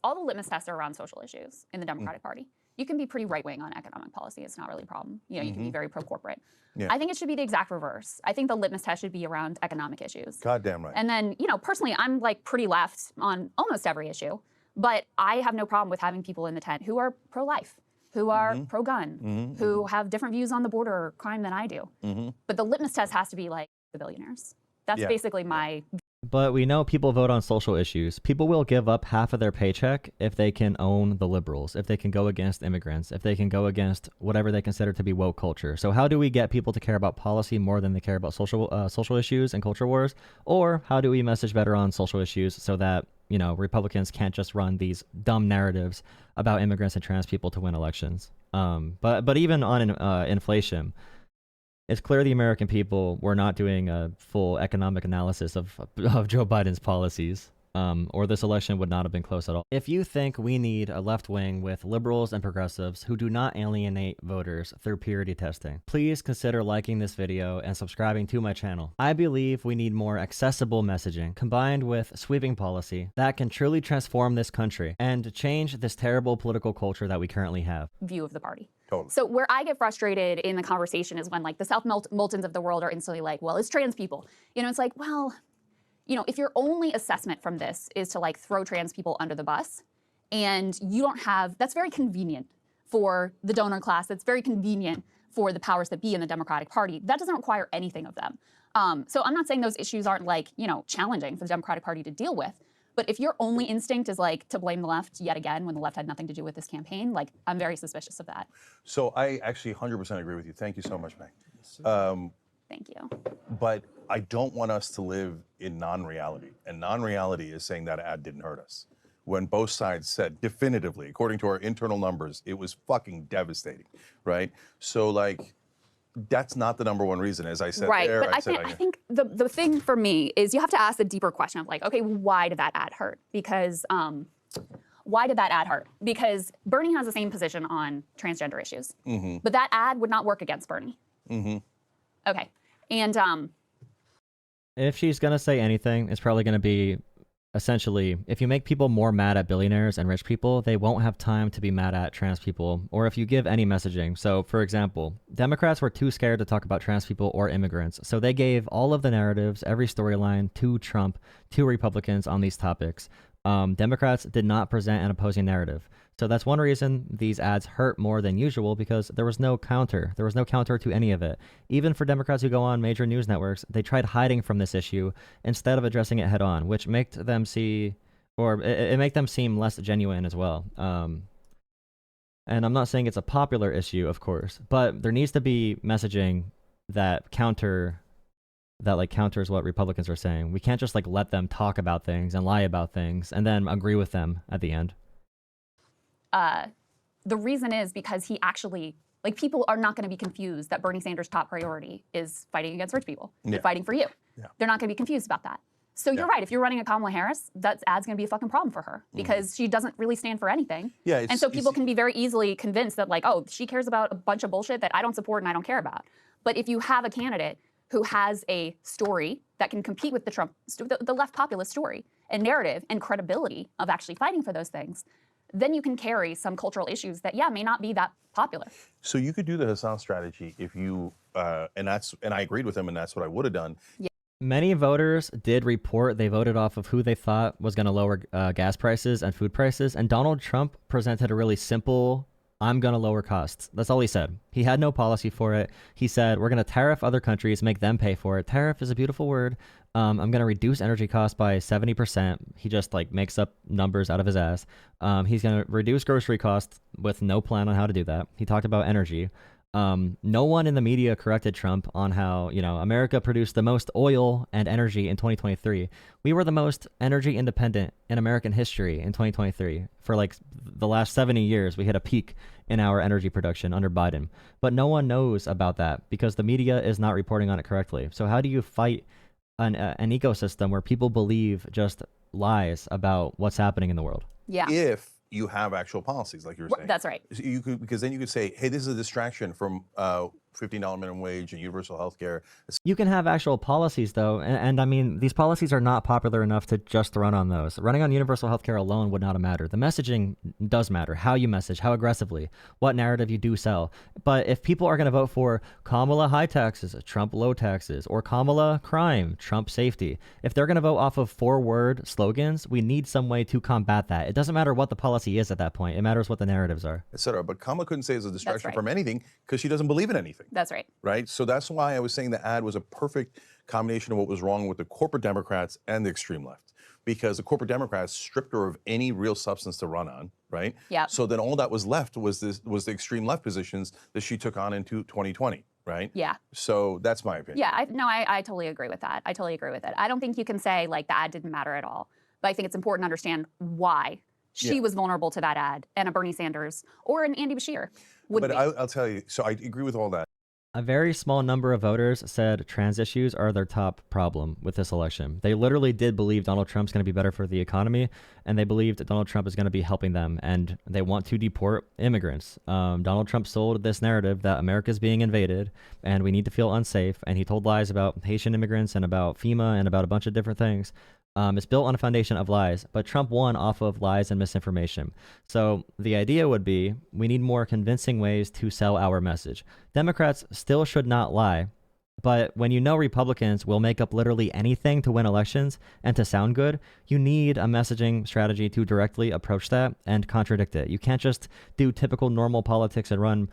all the litmus tests are around social issues in the Democratic Party. You can be pretty right-wing on economic policy. It's not really a problem. You know, you can be very pro-corporate. Yeah. I think it should be the exact reverse. I think the litmus test should be around economic issues. Goddamn right. And then, you know, personally, I'm like pretty left on almost every issue, but I have no problem with having people in the tent who are pro-life, who are pro-gun, who have different views on the border crime than I do. But the litmus test has to be like the billionaires. That's basically my... But we know people vote on social issues. People will give up half of their paycheck if they can own the liberals, if they can go against immigrants, if they can go against whatever they consider to be woke culture. So how do we get people to care about policy more than they care about social issues and culture wars? Or how do we message better on social issues so that, you know, Republicans can't just run these dumb narratives about immigrants and trans people to win elections? But even on inflation, it's clear the American people were not doing a full economic analysis of Joe Biden's policies, or this election would not have been close at all. If you think we need a left wing with liberals and progressives who do not alienate voters through purity testing, please consider liking this video and subscribing to my channel. I believe we need more accessible messaging combined with sweeping policy that can truly transform this country and change this terrible political culture that we currently have. View of the party. Totally. So where I get frustrated in the conversation is when like the South Moultons of the world are instantly like, well, it's trans people. You know, it's like, well, you know, if your only assessment from this is to like throw trans people under the bus and you don't have, that's very convenient for the donor class. That's very convenient for the powers that be in the Democratic Party. That doesn't require anything of them. So I'm not saying those issues aren't like, you know, challenging for the Democratic Party to deal with. But if your only instinct is like to blame the left yet again when the left had nothing to do with this campaign, like I'm very suspicious of that. So I actually 100% agree with you. Thank you so much, Meg. Thank you. But I don't want us to live in non-reality. And non-reality is saying that ad didn't hurt us. When both sides said definitively, according to our internal numbers, it was fucking devastating, right? So like, that's not the number one reason, as I said there. But I think the thing for me is you have to ask the deeper question of like, okay, why did that ad hurt? Because why did that ad hurt? Because Bernie has the same position on transgender issues, but that ad would not work against Bernie. Okay, and if she's gonna say anything, it's probably gonna be essentially, if you make people more mad at billionaires and rich people, they won't have time to be mad at trans people, or if you give any messaging. So, for example, Democrats were too scared to talk about trans people or immigrants, so they gave all of the narratives, every storyline to Trump, to Republicans on these topics. Democrats did not present an opposing narrative. So that's one reason these ads hurt more than usual, because there was no counter. There was no counter to any of it. Even for Democrats who go on major news networks, they tried hiding from this issue instead of addressing it head on, which made them see, or it made them seem less genuine as well. And I'm not saying it's a popular issue, of course, but there needs to be messaging that counters what Republicans are saying. We can't just like let them talk about things and lie about things and then agree with them at the end. The reason is because he actually, like, people are not going to be confused that Bernie Sanders' top priority is fighting against rich people and fighting for you. They're not going to be confused about that. So you're right. If you're running a Kamala Harris, that ad's going to be a fucking problem for her because she doesn't really stand for anything. And so people can be very easily convinced that like, oh, she cares about a bunch of bullshit that I don't support and I don't care about. But if you have a candidate who has a story that can compete with the Trump, the left populist story and narrative and credibility of actually fighting for those things, then you can carry some cultural issues that, may not be that popular. So you could do the Hassan strategy if you, and I agreed with him, and that's what I would have done. Many voters did report they voted off of who they thought was going to lower gas prices and food prices, and Donald Trump presented a really simple, I'm going to lower costs. That's all he said. He had no policy for it. He said, we're going to tariff other countries, make them pay for it. Tariff is a beautiful word. I'm going to reduce energy costs by 70%. He just like makes up numbers out of his ass. He's going to reduce grocery costs with no plan on how to do that. He talked about energy. No one in the media corrected Trump on how, America produced the most oil and energy in 2023. We were the most energy independent in American history in 2023. For like the last 70 years, we hit a peak in our energy production under Biden. But no one knows about that because the media is not reporting on it correctly. So how do you fight an ecosystem where people believe just lies about what's happening in the world? If you have actual policies, like you were saying. That's right. So because then you could say, hey, this is a distraction from $15 minimum wage and universal health care. You can have actual policies, though, and I mean, these policies are not popular enough to just run on those. Running on universal health care alone would not matter. The messaging does matter. How you message, how aggressively, what narrative you do sell. But if people are going to vote for Kamala high taxes, Trump low taxes, or Kamala crime, Trump safety, if they're going to vote off of 4-word slogans, we need some way to combat that. It doesn't matter what the policy is at that point. It matters what the narratives are. Etc. But Kamala couldn't say it's a distraction from anything because she doesn't believe in anything. That's right. Right? So that's why I was saying the ad was a perfect combination of what was wrong with the corporate Democrats and the extreme left. Because the corporate Democrats stripped her of any real substance to run on, right? Yeah. So then all that was left was the extreme left positions that she took on into 2020, right? Yeah. So that's my opinion. Yeah, I totally agree with that. I totally agree with it. I don't think you can say like the ad didn't matter at all. But I think it's important to understand why she was vulnerable to that ad, and a Bernie Sanders or an Andy Bashir wouldn't be. I'll tell you, so I agree with all that. A very small number of voters said trans issues are their top problem with this election. They literally did believe Donald Trump's going to be better for the economy, and they believed that Donald Trump is going to be helping them, and they want to deport immigrants. Donald Trump sold this narrative that America is being invaded, and we need to feel unsafe, and he told lies about Haitian immigrants and about FEMA and about a bunch of different things. It's built on a foundation of lies, but Trump won off of lies and misinformation. So the idea would be we need more convincing ways to sell our message. Democrats still should not lie, but when you know Republicans will make up literally anything to win elections and to sound good, you need a messaging strategy to directly approach that and contradict it. You can't just do typical normal politics and run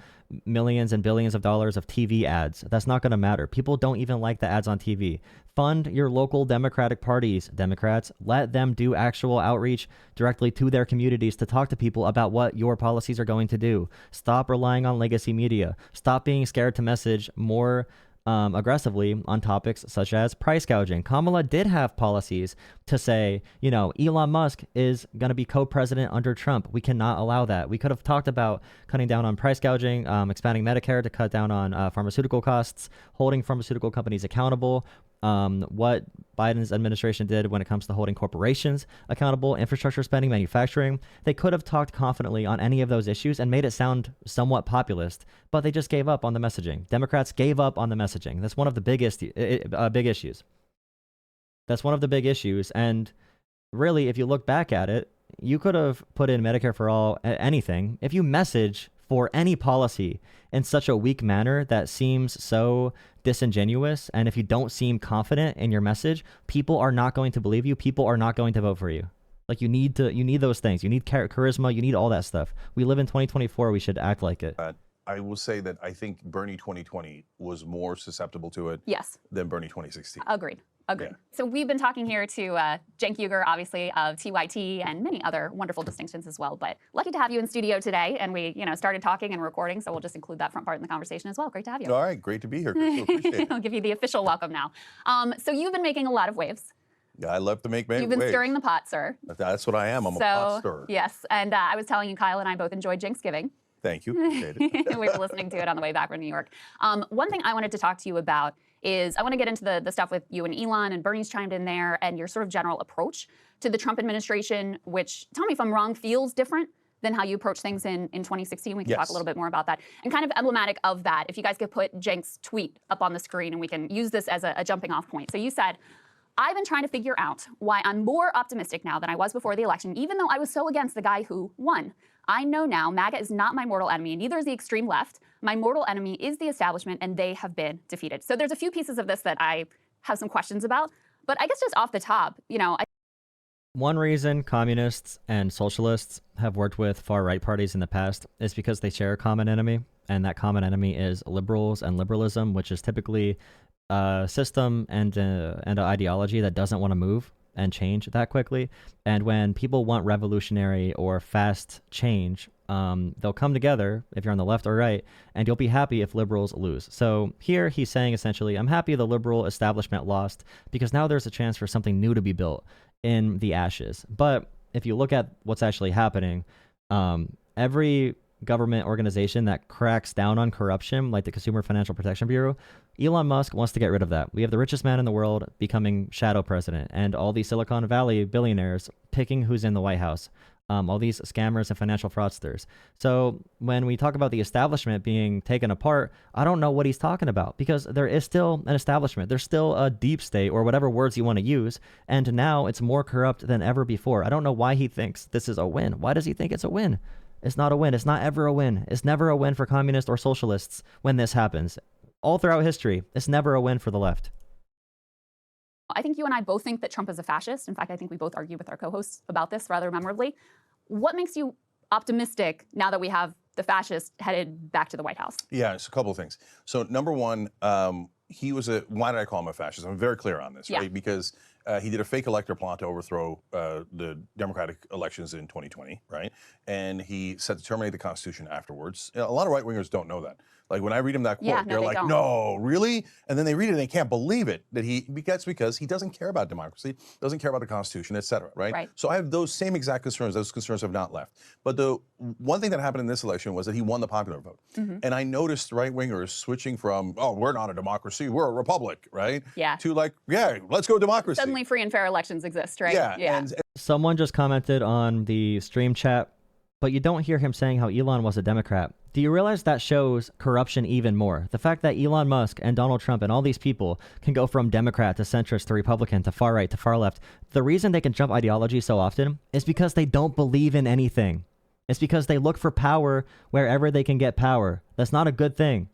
millions and billions of dollars of TV ads. That's not going to matter. People don't even like the ads on TV. Fund your local Democratic parties, Democrats. Let them do actual outreach directly to their communities to talk to people about what your policies are going to do. Stop relying on legacy media. Stop being scared to message more aggressively on topics such as price gouging. Kamala did have policies to say, you know, Elon Musk is going to be co-president under Trump. We cannot allow that. We could have talked about cutting down on price gouging, expanding Medicare to cut down on pharmaceutical costs, holding pharmaceutical companies accountable, what Biden's administration did when it comes to holding corporations accountable, infrastructure spending, manufacturing. They could have talked confidently on any of those issues and made it sound somewhat populist, but they just gave up on the messaging. Democrats gave up on the messaging. That's one of the biggest big issues. That's one of the big issues. And really, if you look back at it, you could have put in Medicare for all, anything. If you message for any policy in such a weak manner that seems so disingenuous, and if you don't seem confident in your message, people are not going to believe you. People are not going to vote for you. Like you need those things. You need charisma. You need all that stuff. We live in 2024. We should act like it. I will say that I think Bernie 2020 was more susceptible to it than Bernie 2016. Agreed. Yeah. So we've been talking here to Cenk Uygur, obviously, of TYT and many other wonderful distinctions as well. But lucky to have you in studio today. And we, started talking and recording, so we'll just include that front part in the conversation as well. Great to have you. All right. Great to be here, Krystal. Appreciate it. I'll give you the official welcome now. So you've been making a lot of waves. Yeah, I love to make waves. You've been stirring the pot, sir. That's what I am. I'm a pot stirrer. Yes. And I was telling you, Kyle and I both enjoyed Thanksgiving. Thank you. Appreciate it. We were listening to it on the way back from New York. One thing I wanted to talk to you about is I want to get into the stuff with you and Elon, and Bernie's chimed in there, and your sort of general approach to the Trump administration, which, tell me if I'm wrong, feels different than how you approach things in 2016. We can talk a little bit more about that. And kind of emblematic of that, if you guys could put Cenk's tweet up on the screen, and we can use this as a jumping off point. So you said, I've been trying to figure out why I'm more optimistic now than I was before the election, even though I was so against the guy who won. I know now MAGA is not my mortal enemy, and neither is the extreme left. My mortal enemy is the establishment, and they have been defeated. So there's a few pieces of this that I have some questions about, but I guess just off the top, one reason communists and socialists have worked with far-right parties in the past is because they share a common enemy, and that common enemy is liberals and liberalism, which is typically a system and an ideology that doesn't want to move and change that quickly. And when people want revolutionary or fast change, they'll come together if you're on the left or right, and you'll be happy if liberals lose. So here he's saying essentially, I'm happy the liberal establishment lost because now there's a chance for something new to be built in the ashes. But if you look at what's actually happening, every government organization that cracks down on corruption, like the Consumer Financial Protection Bureau, Elon Musk wants to get rid of that. We have the richest man in the world becoming shadow president, and all these Silicon Valley billionaires picking who's in the White House. all these scammers and financial fraudsters. So when we talk about the establishment being taken apart, I don't know what he's talking about, because there is still an establishment. There's still a deep state, or whatever words you want to use. And now it's more corrupt than ever before. I don't know why he thinks this is a win. Why does he think it's a win? It's not a win. It's not ever a win. It's never a win for communists or socialists when this happens. All throughout history, it's never a win for the left. I think you and I both think that Trump is a fascist. In fact, I think we both argue with our co-hosts about this rather memorably. What makes you optimistic now that we have the fascist headed back to the White House? Yeah, it's a couple of things. So number one, he was why did I call him a fascist? I'm very clear on this, right? Because he did a fake elector plot to overthrow the Democratic elections in 2020, right? And he said to terminate the Constitution afterwards. A lot of right-wingers don't know that. Like when I read him that quote, they're like, no, really? And then they read it and they can't believe it, that's because he doesn't care about democracy, doesn't care about the Constitution, et cetera, right? So I have those same exact concerns. Those concerns have not left. But the one thing that happened in this election was that he won the popular vote. And I noticed right-wingers switching from, oh, we're not a democracy, we're a republic, right? To like, yeah, let's go democracy. Suddenly free and fair elections exist, right? And someone just commented on the stream chat, but you don't hear him saying how Elon was a Democrat. Do you realize that shows corruption even more? The fact that Elon Musk and Donald Trump and all these people can go from Democrat to centrist to Republican to far right to far left. The reason they can jump ideology so often is because they don't believe in anything. It's because they look for power wherever they can get power. That's not a good thing.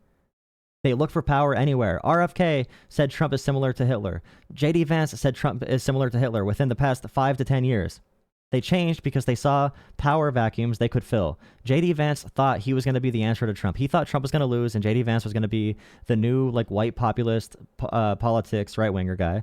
They look for power anywhere. RFK said Trump is similar to Hitler. JD Vance said Trump is similar to Hitler within the past 5 to 10 years. They changed because they saw power vacuums they could fill. JD Vance thought he was going to be the answer to Trump. He thought Trump was going to lose, and JD Vance was going to be the new like white populist politics right-winger guy.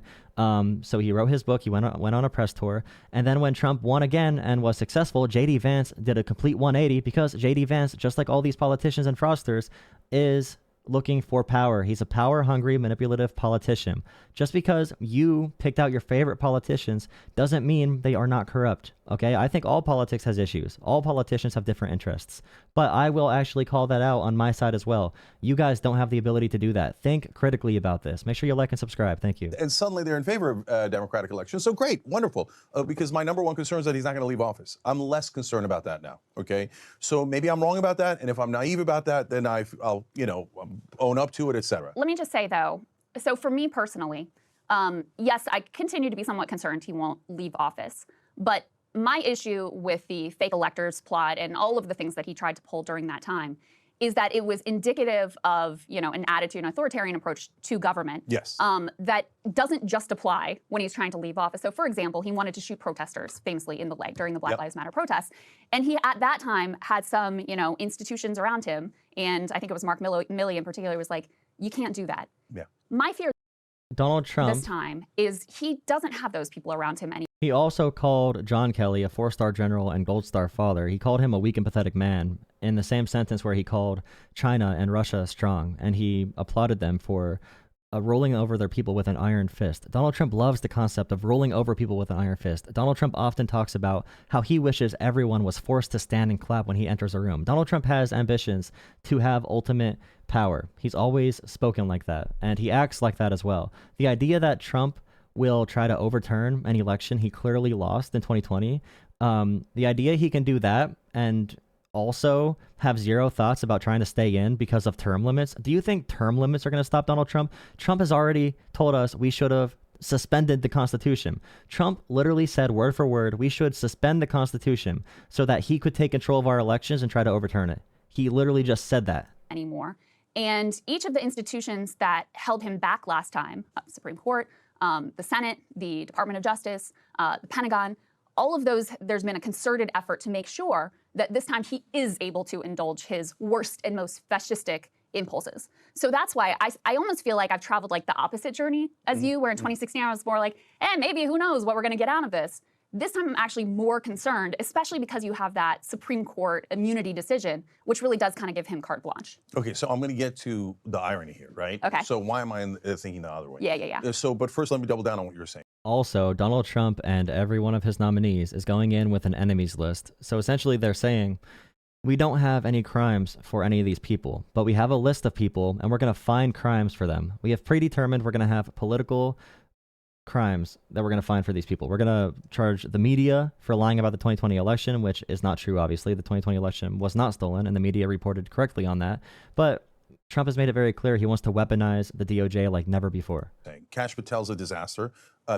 So he wrote his book. He went on a press tour. And then when Trump won again and was successful, JD Vance did a complete 180 because JD Vance, just like all these politicians and fraudsters, is looking for power. He's a power-hungry, manipulative politician. Just because you picked out your favorite politicians doesn't mean they are not corrupt, okay? I think all politics has issues. All politicians have different interests. But I will actually call that out on my side as well. You guys don't have the ability to do that. Think critically about this. Make sure you like and subscribe. Thank you. And suddenly they're in favor of Democratic elections. So great, wonderful. Because my number one concern is that he's not going to leave office. I'm less concerned about that now, okay? So maybe I'm wrong about that. And if I'm naive about that, then I'll own up to it, et cetera. Let me just say, though, so for me personally, yes, I continue to be somewhat concerned he won't leave office. But my issue with the fake electors plot and all of the things that he tried to pull during that time is that it was indicative of, an attitude, an authoritarian approach to government. Yes. That doesn't just apply when he's trying to leave office. So, for example, he wanted to shoot protesters famously in the leg during the Black Lives Matter protests. And he, at that time, had some, institutions around him. And I think it was Mark Milley in particular was like, you can't do that. Yeah. My fear Donald Trump this time is he doesn't have those people around him anymore. He also called John Kelly a 4-star general and gold star father. He called him a weak and pathetic man in the same sentence where he called China and Russia strong, and he applauded them for rolling over their people with an iron fist. Donald Trump loves the concept of rolling over people with an iron fist. Donald Trump often talks about how he wishes everyone was forced to stand and clap when he enters a room. Donald Trump has ambitions to have ultimate power. He's always spoken like that, and he acts like that as well. The idea that Trump will try to overturn an election he clearly lost in 2020, the idea he can do that and also have zero thoughts about trying to stay in because of term limits. Do you think term limits are going to stop Donald Trump? Trump has already told us we should have suspended the Constitution. Trump literally said word for word, we should suspend the Constitution so that he could take control of our elections and try to overturn it. He literally just said that. Anymore. And each of the institutions that held him back last time, Supreme Court, the Senate, the Department of Justice, the Pentagon, all of those, there's been a concerted effort to make sure that this time he is able to indulge his worst and most fascistic impulses. So that's why I almost feel like I've traveled like the opposite journey as you, where in 2016 I was more like, maybe who knows what we're going to get out of this. This time I'm actually more concerned, especially because you have that Supreme Court immunity decision, which really does kind of give him carte blanche. Okay, so I'm going to get to the irony here, right? Okay. So why am I thinking the other way? Yeah. So, but first let me double down on what you're saying. Also, Donald Trump and every one of his nominees is going in with an enemies list. So essentially they're saying, we don't have any crimes for any of these people, but we have a list of people and we're going to find crimes for them. We have predetermined we're going to have political crimes that we're going to find for these people. We're going to charge the media for lying about the 2020 election, which is not true, obviously. The 2020 election was not stolen, and the media reported correctly on that. But Trump has made it very clear he wants to weaponize the DOJ like never before. Kash Patel's a disaster.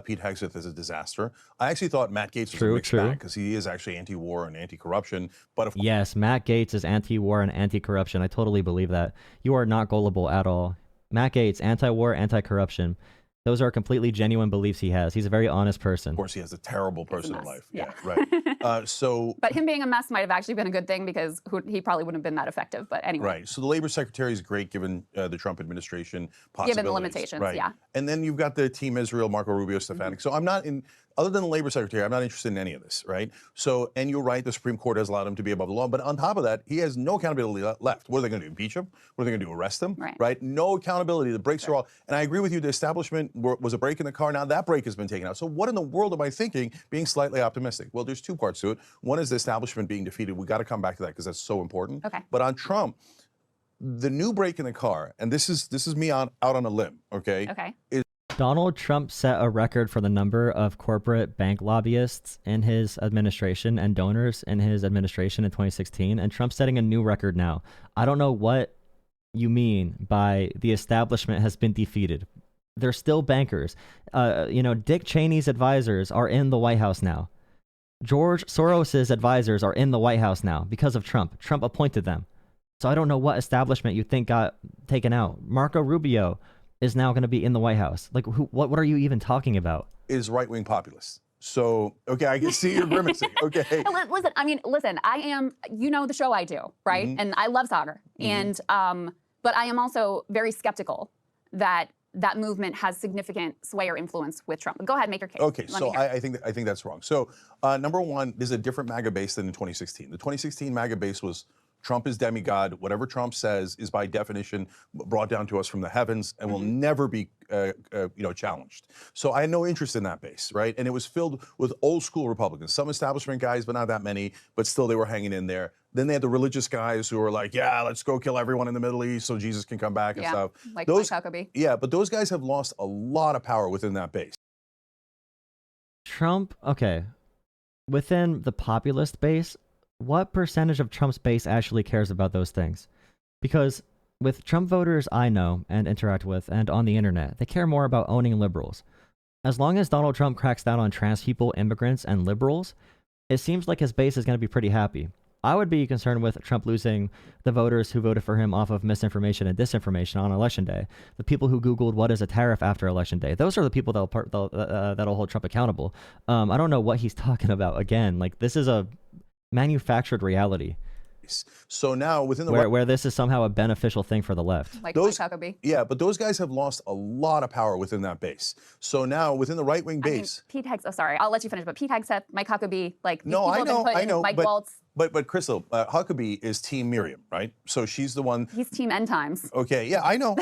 Pete Hegseth is a disaster. I actually thought Matt Gaetz was a mixed bag because he is actually anti-war and anti-corruption. But yes, Matt Gaetz is anti-war and anti-corruption. I totally believe that. You are not gullible at all. Matt Gaetz, anti-war, anti-corruption. Those are completely genuine beliefs he has. He's a very honest person. Of course, he has a terrible personal life. Yeah, right. But him being a mess might have actually been a good thing because he probably wouldn't have been that effective. But anyway. Right. So the labor secretary is great given the Trump administration possibilities. Given the limitations, yeah. And then you've got the Team Israel, Marco Rubio, Stefanik. So I'm not in, other than the labor secretary, I'm not interested in any of this, right? So, and you're right, the Supreme Court has allowed him to be above the law. But on top of that, he has no accountability left. What are they going to do? Impeach him? What are they going to do? Arrest him? Right? No accountability. The brakes are all. And I agree with you, the establishment was a brake in the car. Now that brake has been taken out. So what in the world am I thinking being slightly optimistic? Well, there's two parts to it. One is the establishment being defeated. We got to come back to that because that's so important. Okay. But on Trump, the new brake in the car, and this is me out on a limb, okay? Okay. Donald Trump set a record for the number of corporate bank lobbyists in his administration and donors in his administration in 2016, and Trump's setting a new record now. I don't know what you mean by the establishment has been defeated. They're still bankers. Dick Cheney's advisors are in the White House now. George Soros's advisors are in the White House now because of Trump. Trump appointed them. So I don't know what establishment you think got taken out. Marco Rubio is now going to be in the White House. Like, what are you even talking about? Is right-wing populists. So, okay, I can see you're grimacing. Okay. Listen, I am, the show I do, right? And I love soccer. And, but I am also very skeptical that that movement has significant sway or influence with Trump. Go ahead, make your case. Okay, so I think that's wrong. So, number one, there's a different MAGA base than in 2016. The 2016 MAGA base was Trump is demigod. Whatever Trump says is by definition brought down to us from the heavens and will never be, challenged. So I had no interest in that base, right? And it was filled with old school Republicans, some establishment guys, but not that many. But still, they were hanging in there. Then they had the religious guys who were like, "Yeah, let's go kill everyone in the Middle East so Jesus can come back and stuff." Like Mike Huckabee. Yeah, but those guys have lost a lot of power within that base. Trump, okay, within the populist base. What percentage of Trump's base actually cares about those things? Because with Trump voters I know and interact with and on the internet, they care more about owning liberals. As long as Donald Trump cracks down on trans people, immigrants, and liberals, it seems like his base is going to be pretty happy. I would be concerned with Trump losing the voters who voted for him off of misinformation and disinformation on Election Day. The people who Googled what is a tariff after Election Day. Those are the people that'll hold Trump accountable. I don't know what he's talking about. Again, like this is a manufactured reality. So now within the where this is somehow a beneficial thing for the left. Like Mike Huckabee. Yeah, but those guys have lost a lot of power within that base. So now within the right-wing base, Pete Hegseth. Sorry, I'll let you finish. But Pete Hegseth, Mike Huckabee, like these I know. Mike Waltz. But Krystal, Huckabee is Team Miriam, right? So she's the one. He's Team End Times. Okay, yeah, I know.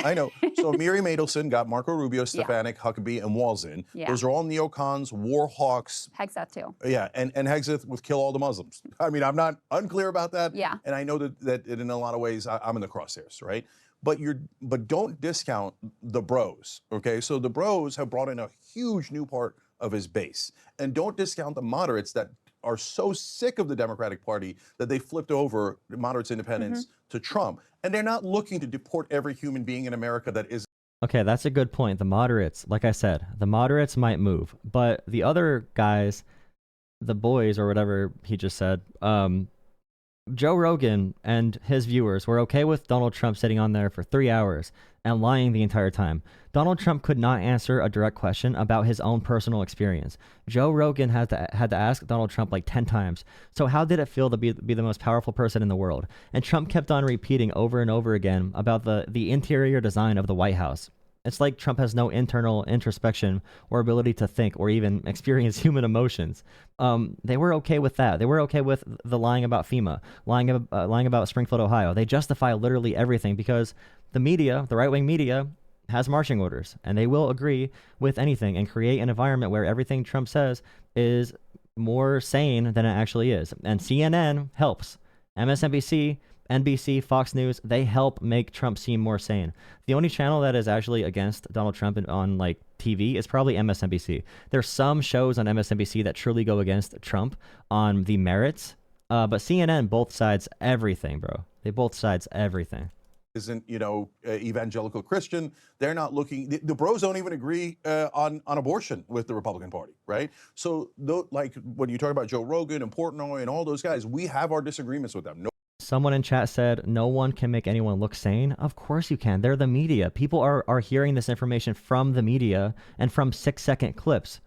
So Miriam Adelson got Marco Rubio, Stefanik, Huckabee, and Walz in. Yeah. Those are all neocons, war hawks. Hegseth too. Yeah, and Hegseth with kill all the Muslims. I mean, I'm not unclear about that. Yeah. And I know that in a lot of ways I'm in the crosshairs, right? But don't discount the bros, okay? So the bros have brought in a huge new part of his base. And don't discount the moderates that are so sick of the Democratic Party that they flipped over moderates independents to Trump. And they're not looking to deport every human being in America that is. Okay, that's a good point. The moderates, like I said, the moderates might move. But the other guys, the boys or whatever he just said, Joe Rogan and his viewers were okay with Donald Trump sitting on there for 3 hours and lying the entire time. Donald Trump could not answer a direct question about his own personal experience. Joe Rogan had to ask Donald Trump like 10 times. So how did it feel to be the most powerful person in the world? And Trump kept on repeating over and over again about the interior design of the White House. It's like Trump has no internal introspection or ability to think or even experience human emotions. They were okay with that. They were okay with the lying about FEMA, lying about Springfield, Ohio. They justify literally everything because the media, the right-wing media, has marching orders, and they will agree with anything and create an environment where everything Trump says is more sane than it actually is. And CNN helps. MSNBC, NBC, Fox News, they help make Trump seem more sane. The only channel that is actually against Donald Trump on like TV is probably MSNBC. There's some shows on MSNBC that truly go against Trump on the merits, but CNN both sides everything, bro. They both sides everything. Isn't, you know, evangelical Christian. They're not looking, the bros don't even agree on abortion with the Republican Party, right? So like when you talk about Joe Rogan and Portnoy and all those guys, we have our disagreements with them. Someone in chat said, no one can make anyone look sane. Of course you can. They're the media. People are hearing this information from the media and from 6-second clips.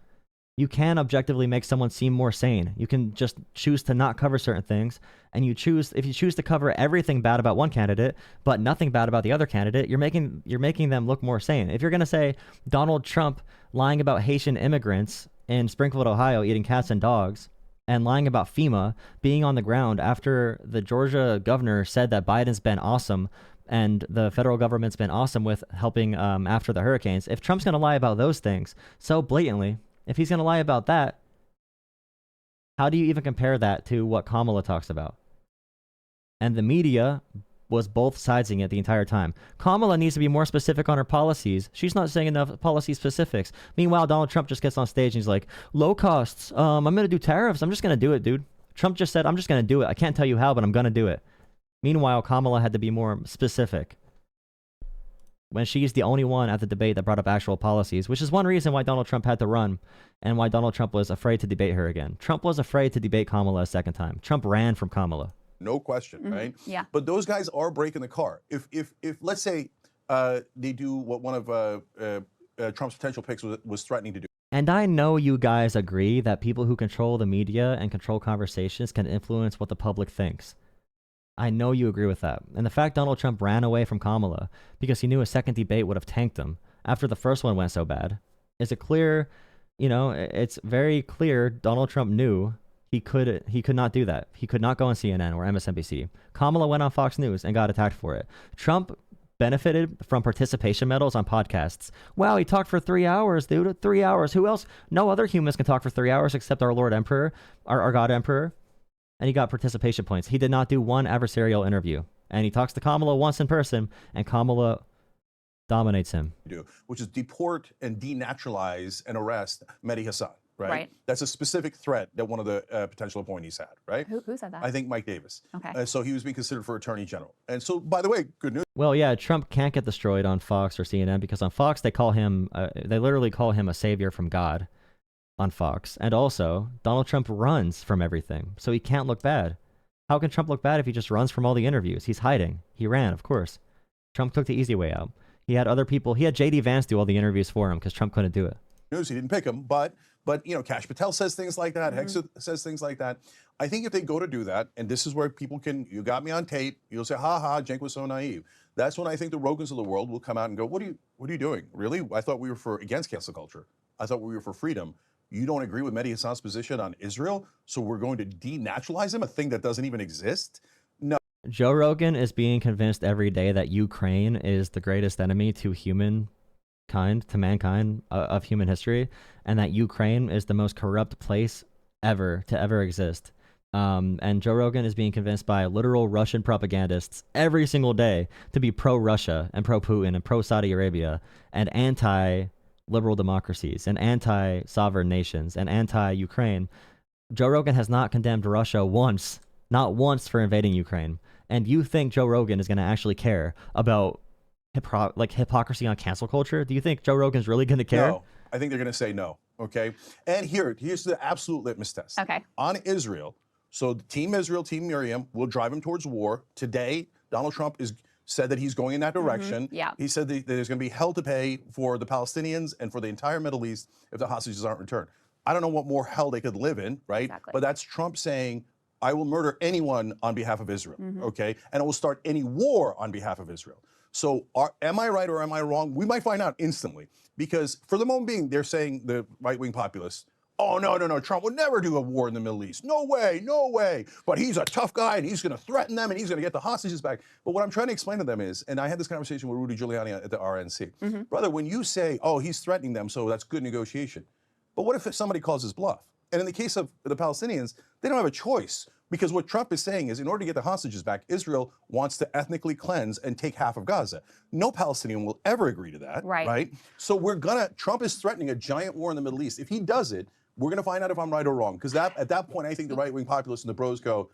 You can objectively make someone seem more sane. You can just choose to not cover certain things. And if you choose to cover everything bad about one candidate, but nothing bad about the other candidate, you're making them look more sane. If you're going to say Donald Trump lying about Haitian immigrants in Springfield, Ohio, eating cats and dogs, and lying about FEMA being on the ground after the Georgia governor said that Biden's been awesome and the federal government's been awesome with helping after the hurricanes, if Trump's going to lie about those things so blatantly, if he's going to lie about that, how do you even compare that to what Kamala talks about? And the media was both sidesing it the entire time. Kamala needs to be more specific on her policies. She's not saying enough policy specifics. Meanwhile, Donald Trump just gets on stage and he's like, low costs. I'm going to do tariffs. I'm just going to do it, dude. Trump just said, I'm just going to do it. I can't tell you how, but I'm going to do it. Meanwhile, Kamala had to be more specific when she's the only one at the debate that brought up actual policies, which is one reason why Donald Trump had to run and why Donald Trump was afraid to debate her again. Trump was afraid to debate Kamala a second time. Trump ran from Kamala. No question, right? Yeah. But those guys are breaking the car. If let's say they do what one of Trump's potential picks was threatening to do. And I know you guys agree that people who control the media and control conversations can influence what the public thinks. I know you agree with that. And the fact Donald Trump ran away from Kamala because he knew a second debate would have tanked him after the first one went so bad is a clear, it's very clear Donald Trump knew he could not do that. He could not go on CNN or MSNBC. Kamala went on Fox News and got attacked for it. Trump benefited from participation medals on podcasts. Wow, he talked for 3 hours, dude. 3 hours. Who else? No other humans can talk for 3 hours except our Lord Emperor, our God Emperor. And he got participation points. He did not do one adversarial interview. And he talks to Kamala once in person, and Kamala dominates him. Which is deport and denaturalize and arrest Mehdi Hasan, right? That's a specific threat that one of the potential appointees had, right? Who said that? I think Mike Davis. Okay. So he was being considered for attorney general. And so, by the way, good news. Well, yeah, Trump can't get destroyed on Fox or CNN because on Fox they call him, they literally call him a savior from God. On Fox. And also, Donald Trump runs from everything, so he can't look bad. How can Trump look bad if he just runs from all the interviews? He's hiding. He ran, of course. Trump took the easy way out. He had other people. He had J.D. Vance do all the interviews for him because Trump couldn't do it. News, he didn't pick him, but Kash Patel says things like that. Hexa says things like that. I think if they go to do that, and this is where people can, you got me on tape, you'll say, ha ha, Cenk was so naive. That's when I think the Rogans of the world will come out and go, what are you doing? Really? I thought we were against cancel culture. I thought we were for freedom. You don't agree with Mehdi Hasan's position on Israel, so we're going to denaturalize him, a thing that doesn't even exist? No. Joe Rogan is being convinced every day that Ukraine is the greatest enemy to mankind of human history, and that Ukraine is the most corrupt place ever to ever exist. And Joe Rogan is being convinced by literal Russian propagandists every single day to be pro-Russia and pro-Putin and pro-Saudi Arabia and anti-liberal democracies and anti-sovereign nations and anti-Ukraine. Joe Rogan has not condemned Russia once, not once, for invading Ukraine. And you think Joe Rogan is going to actually care about hypocrisy on cancel culture? Do you think Joe Rogan's really going to care? No, I think they're going to say no. Okay. And here's the absolute litmus test. Okay. On Israel. So Team Israel, Team Miriam will drive him towards war. Today, Donald Trump said that he's going in that direction. Yeah. He said that there's going to be hell to pay for the Palestinians and for the entire Middle East if the hostages aren't returned. I don't know what more hell they could live in, right? Exactly. But that's Trump saying, I will murder anyone on behalf of Israel, okay? And I will start any war on behalf of Israel. So am I right or am I wrong? We might find out instantly, because for the moment being, they're saying, the right-wing populists, oh, no, Trump would never do a war in the Middle East. No way. But he's a tough guy, and he's going to threaten them, and he's going to get the hostages back. But what I'm trying to explain to them is, and I had this conversation with Rudy Giuliani at the RNC. Brother, when you say, oh, he's threatening them, so that's good negotiation. But what if somebody calls his bluff? And in the case of the Palestinians, they don't have a choice. Because what Trump is saying is in order to get the hostages back, Israel wants to ethnically cleanse and take half of Gaza. No Palestinian will ever agree to that, right? So Trump is threatening a giant war in the Middle East. If he does it, we're gonna find out if I'm right or wrong. Because at that point, I think the right-wing populists and the bros go.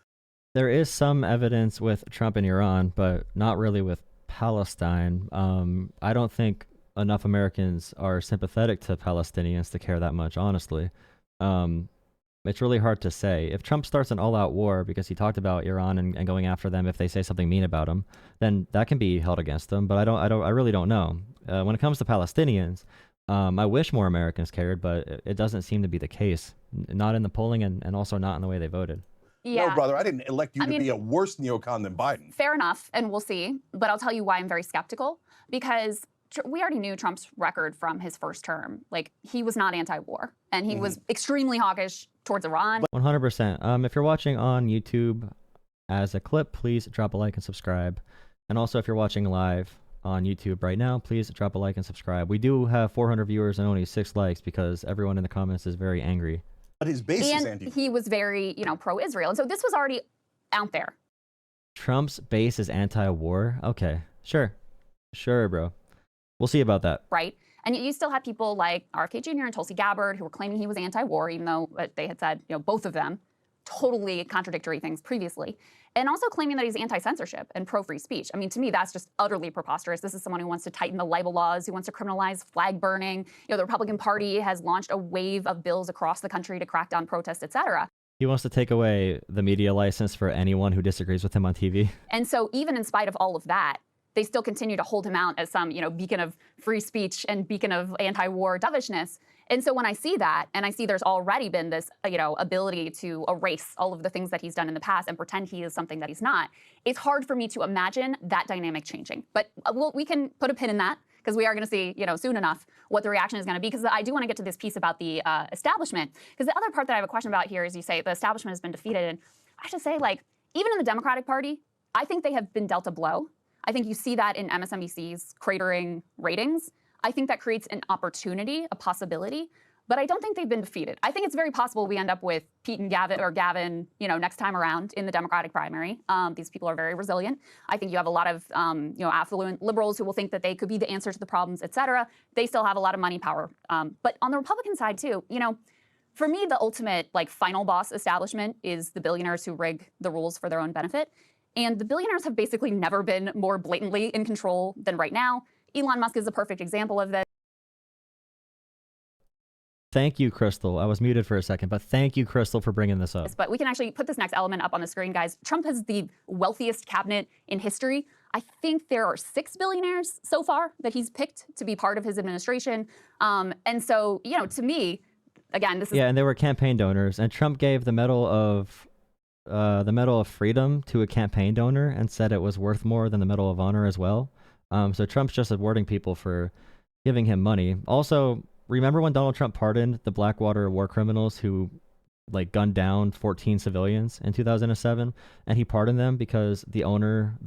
There is some evidence with Trump and Iran, but not really with Palestine. I don't think enough Americans are sympathetic to Palestinians to care that much, honestly. It's really hard to say. If Trump starts an all-out war because he talked about Iran and going after them if they say something mean about him, then that can be held against him. But I really don't know. When it comes to Palestinians, I wish more Americans cared, but it doesn't seem to be the case. Not in the polling and also not in the way they voted. Yeah. No, brother, I didn't elect you to be a worse neocon than Biden. Fair enough, and we'll see. But I'll tell you why I'm very skeptical, because we already knew Trump's record from his first term. Like, he was not anti-war, and he was extremely hawkish towards Iran. 100%. If you're watching on YouTube as a clip, please drop a like and subscribe. And also, if you're watching live on YouTube right now, please drop a like and subscribe. We do have 400 viewers and only 6 likes because everyone in the comments is very angry. But his base is anti-war. He was very, pro-Israel. And so this was already out there. Trump's base is anti-war? Okay, sure. Sure, bro. We'll see about that. Right. And you still had people like RFK Jr. and Tulsi Gabbard who were claiming he was anti-war, even though they had said, both of them, totally contradictory things previously. And also claiming that he's anti-censorship and pro-free speech. I mean, to me, that's just utterly preposterous. This is someone who wants to tighten the libel laws, who wants to criminalize flag burning. The Republican Party has launched a wave of bills across the country to crack down protests, et cetera. He wants to take away the media license for anyone who disagrees with him on TV. And so even in spite of all of that, they still continue to hold him out as some, beacon of free speech and beacon of anti-war dovishness. And so when I see that, and I see there's already been this, ability to erase all of the things that he's done in the past and pretend he is something that he's not, it's hard for me to imagine that dynamic changing. But we can put a pin in that, because we are going to see, soon enough what the reaction is going to be. Because I do want to get to this piece about the establishment. Because the other part that I have a question about here is you say the establishment has been defeated. And I should say, even in the Democratic Party, I think they have been dealt a blow. I think you see that in MSNBC's cratering ratings. I think that creates an opportunity, a possibility, but I don't think they've been defeated. I think it's very possible we end up with Pete and Gavin, next time around in the Democratic primary. These people are very resilient. I think you have a lot of, affluent liberals who will think that they could be the answer to the problems, et cetera. They still have a lot of money power. But on the Republican side too, for me, the ultimate final boss establishment is the billionaires who rig the rules for their own benefit. And the billionaires have basically never been more blatantly in control than right now. Elon Musk is a perfect example of this. Thank you, Krystal. I was muted for a second, but thank you, Krystal, for bringing this up. But we can actually put this next element up on the screen, guys. Trump has the wealthiest cabinet in history. I think there are 6 billionaires so far that he's picked to be part of his administration. And so, to me, again, this is... Yeah, and they were campaign donors. And Trump gave the Medal of Freedom to a campaign donor and said it was worth more than the Medal of Honor as well. So Trump's just awarding people for giving him money. Also, remember when Donald Trump pardoned the Blackwater war criminals who gunned down 14 civilians in 2007? And he pardoned them because the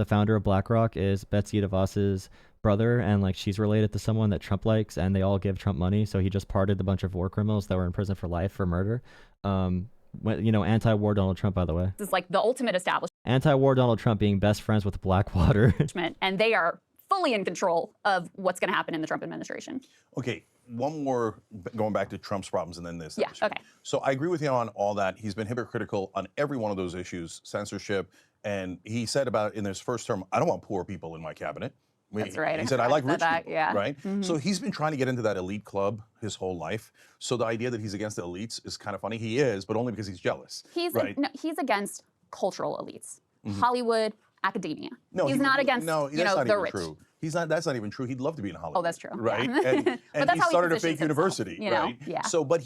founder of BlackRock is Betsy DeVos's brother, and she's related to someone that Trump likes, and they all give Trump money. So he just pardoned a bunch of war criminals that were in prison for life for murder. Anti-war Donald Trump, by the way. This is the ultimate establishment. Anti-war Donald Trump being best friends with Blackwater. And they are fully in control of what's going to happen in the Trump administration. Okay, one more, going back to Trump's problems and then this. Yeah, okay. So I agree with you on all that. He's been hypocritical on every one of those issues, censorship. And he said about in his first term, I don't want poor people in my cabinet. That's right. He said, I like rich people, yeah. right? So he's been trying to get into that elite club his whole life. So the idea that he's against the elites is kind of funny. He is, but only because he's jealous. He's against cultural elites, Hollywood, academia. No, he's not against the rich. True. He's not. That's not even true. He'd love to be in Hollywood. Oh, that's true. Right. Yeah. And he started a fake university. Right. Yeah. So, was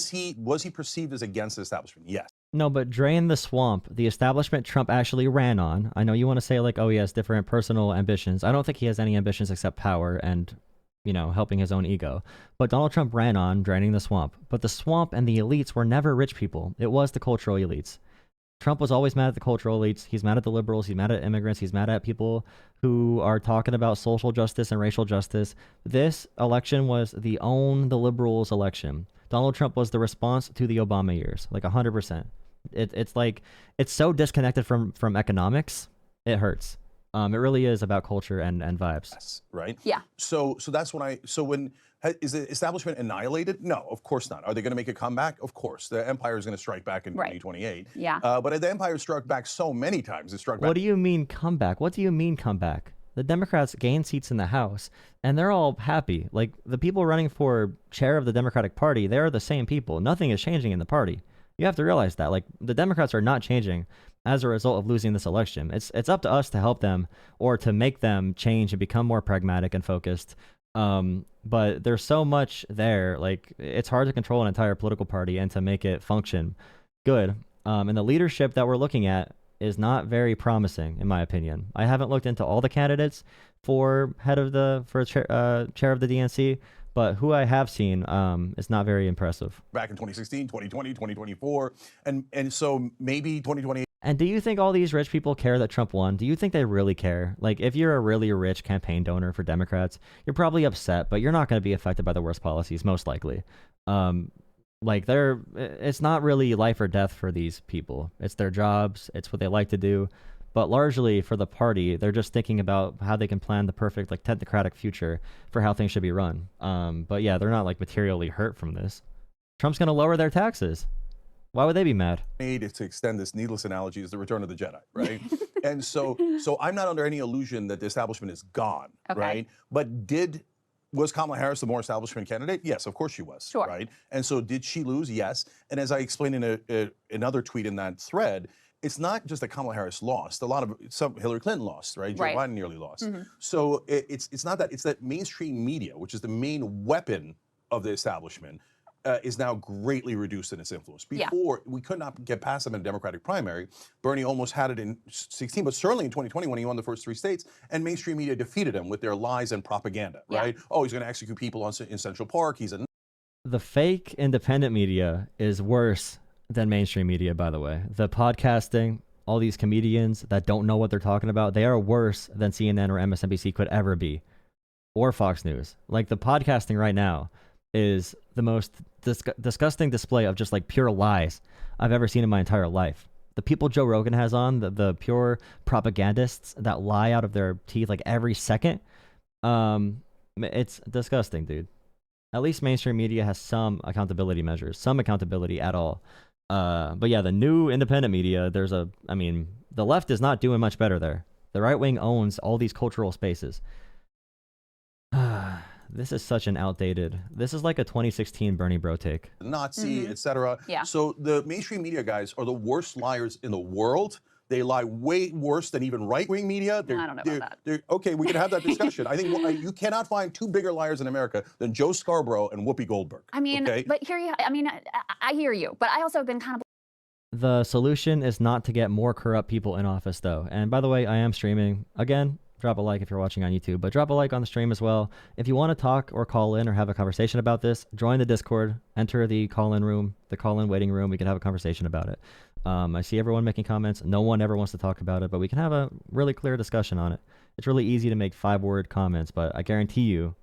he perceived as against the establishment? Yes. No, but drain the swamp, the establishment Trump actually ran on. I know you want to say oh, he has different personal ambitions. I don't think he has any ambitions except power and, helping his own ego. But Donald Trump ran on draining the swamp. But the swamp and the elites were never rich people. It was the cultural elites. Trump was always mad at the cultural elites. He's mad at the liberals. He's mad at immigrants. He's mad at people who are talking about social justice and racial justice. This election was the own the liberals election. Donald Trump was the response to the Obama years, 100%. It's like it's so disconnected from economics. It hurts. It really is about culture and vibes. Yes, right? Yeah. So that's when is the establishment annihilated? No, of course not. Are they going to make a comeback? Of course. The empire is going to strike back in 2028. Yeah. But the empire struck back so many times. It struck back. What do you mean comeback? What do you mean comeback? The Democrats gained seats in the House, and they're all happy. Like, the people running for chair of the Democratic Party, they're the same people. Nothing is changing in the party. You have to realize that. Like, the Democrats are not changing as a result of losing this election. It's up to us to help them or to make them change and become more pragmatic and focused. But there's so much there. Like, it's hard to control an entire political party and to make it function good. And the leadership that we're looking at is not very promising, in my opinion. I haven't looked into all the candidates for chair of the DNC, but who I have seen is not very impressive. Back in 2016, 2020, 2024, and so maybe 2028. And do you think all these rich people care that Trump won? Do you think they really care? Like, if you're a really rich campaign donor for Democrats, you're probably upset, but you're not going to be affected by the worst policies, most likely. Like, it's not really life or death for these people. It's their jobs. It's what they like to do. But largely for the party, they're just thinking about how they can plan the perfect, like, technocratic future for how things should be run. But yeah, they're not, like, materially hurt from this. Trump's going to lower their taxes. Why would they be mad? Made to extend this needless analogy is the return of the Jedi, right? And so I'm not under any illusion that the establishment is gone, right? But was Kamala Harris the more establishment candidate? Yes, of course she was, sure. Right? And so did she lose? Yes. And as I explained in another tweet in that thread, it's not just that Kamala Harris lost. Hillary Clinton lost, right? Joe Biden nearly lost. So it's not that. It's that mainstream media, which is the main weapon of the establishment, is now greatly reduced in its influence. Before, we could not get past him in a Democratic primary. Bernie almost had it in 2016, but certainly in 2020 when he won the first 3 states, and mainstream media defeated him with their lies and propaganda, right? Oh, he's going to execute people in Central Park. The fake independent media is worse than mainstream media, by the way. The podcasting, all these comedians that don't know what they're talking about, they are worse than CNN or MSNBC could ever be, or Fox News. Like, the podcasting right now is the most disgusting display of just, like, pure lies I've ever seen in my entire life. The people Joe Rogan has on, the pure propagandists that lie out of their teeth, like, every second, it's disgusting, dude. At least mainstream media has some accountability measures, some accountability at all. But yeah, the new independent media, the left is not doing much better there. The right wing owns all these cultural spaces. This is such an outdated. This is like a 2016 Bernie bro take. Nazi, etc. Yeah. So the mainstream media guys are the worst liars in the world. They lie way worse than even right-wing media. I don't know about that. Okay, we can have that discussion. I think you cannot find 2 bigger liars in America than Joe Scarborough and Whoopi Goldberg. I mean, but I hear you, but I also have been kind of. The solution is not to get more corrupt people in office, though. And by the way, I am streaming again. Drop a like if you're watching on YouTube, but drop a like on the stream as well. If you want to talk or call in or have a conversation about this, join the Discord, enter the call-in room, the call-in waiting room. We can have a conversation about it. I see everyone making comments. No one ever wants to talk about it, but we can have a really clear discussion on it. It's really easy to make 5-word comments, but I guarantee you,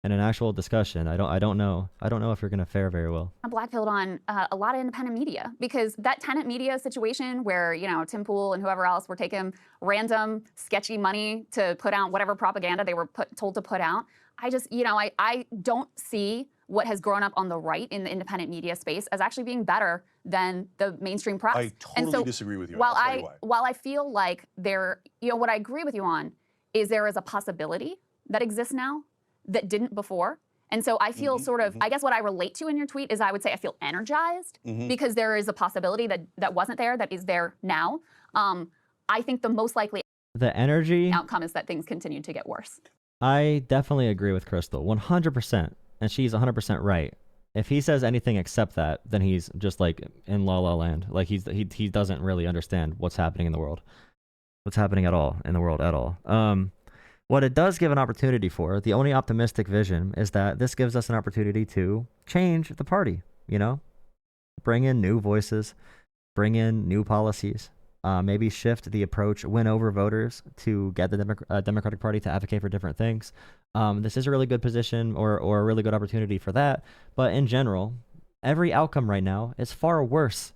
in an actual discussion, I don't know if you're going to fare very well. I'm black-pilled on a lot of independent media, because that tenant media situation where, Tim Pool and whoever else were taking random sketchy money to put out whatever propaganda they were told to put out. I just, I don't see what has grown up on the right in the independent media space as actually being better than the mainstream press. I totally disagree with you. While I feel like what I agree with you on is there is a possibility that exists now that didn't before. And so I feel sort of, I guess what I relate to in your tweet is I would say I feel energized because there is a possibility that wasn't there, that is there now. I think the most likely outcome is that things continue to get worse. I definitely agree with Krystal, 100%. And she's 100% right. If he says anything except that, then he's just like in La La Land. Like he doesn't really understand what's happening in the world. What's happening at all in the world at all. What it does give an opportunity for, the only optimistic vision, is that this gives us an opportunity to change the party, bring in new voices, bring in new policies, maybe shift the approach, win over voters to get the Democratic Party to advocate for different things. This is a really good position or a really good opportunity for that. But in general, every outcome right now is far worse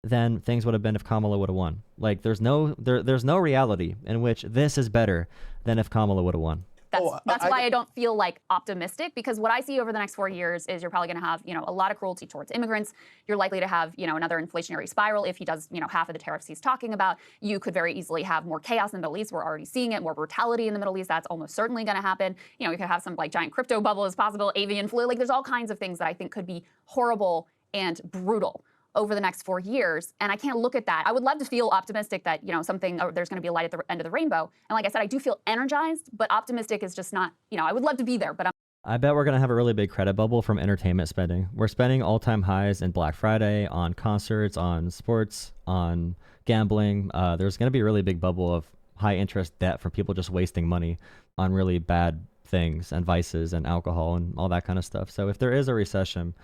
than things would have been if Kamala would have won. Like there's no reality in which this is better than if Kamala would have won. That's why I don't feel like optimistic, because what I see over the next 4 years is you're probably going to have, a lot of cruelty towards immigrants. You're likely to have, another inflationary spiral if he does, half of the tariffs he's talking about. You could very easily have more chaos in the Middle East. We're already seeing it. More brutality in the Middle East. That's almost certainly going to happen. You could have some like giant crypto bubble as possible, avian flu. Like there's all kinds of things that I think could be horrible and brutal over the next 4 years. And I can't look at that. I would love to feel optimistic that, there's going to be a light at the end of the rainbow. And like I said, I do feel energized, but optimistic is just not, I would love to be there, but I bet we're going to have a really big credit bubble from entertainment spending. We're spending all-time highs in Black Friday, on concerts, on sports, on gambling. There's going to be a really big bubble of high-interest debt from people just wasting money on really bad things and vices and alcohol and all that kind of stuff. So if there is a recession,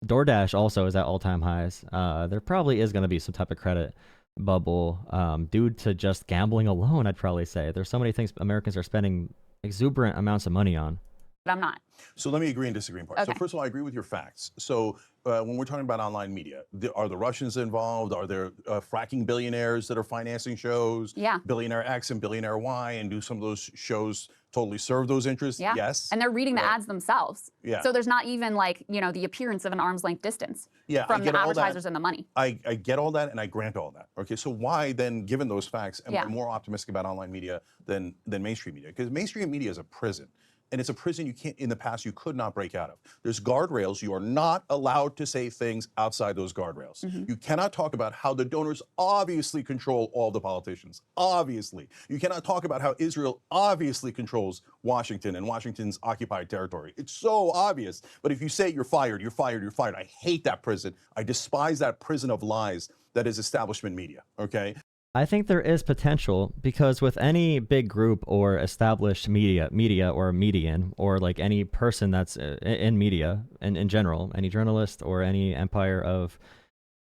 DoorDash also is at all-time highs. There probably is going to be some type of credit bubble due to just gambling alone, I'd probably say. There's so many things Americans are spending exuberant amounts of money on. But I'm not. So let me agree and disagree in part. Okay. So first of all, I agree with your facts. So when we're talking about online media, are the Russians involved? Are there fracking billionaires that are financing shows? Yeah. Billionaire X and Billionaire Y, and do some of those shows totally serve those interests? Yeah. Yes. And they're reading the ads themselves. Yeah. So there's not even like, the appearance of an arm's length distance from the advertisers and the money. I get all that and I grant all that. Okay, so why then, given those facts, am I more optimistic about online media than mainstream media? Because mainstream media is a prison. And it's a prison in the past you could not break out of. There's guardrails. You are not allowed to say things outside those guardrails. Mm-hmm. You cannot talk about how the donors obviously control all the politicians. Obviously. You cannot talk about how Israel obviously controls Washington and Washington's occupied territory. It's so obvious. But if you say you're fired, you're fired, you're fired. I hate that prison. I despise that prison of lies that is establishment media, okay? I think there is potential because with any big group or established media or median, or like any person that's in media and in general, any journalist or any empire of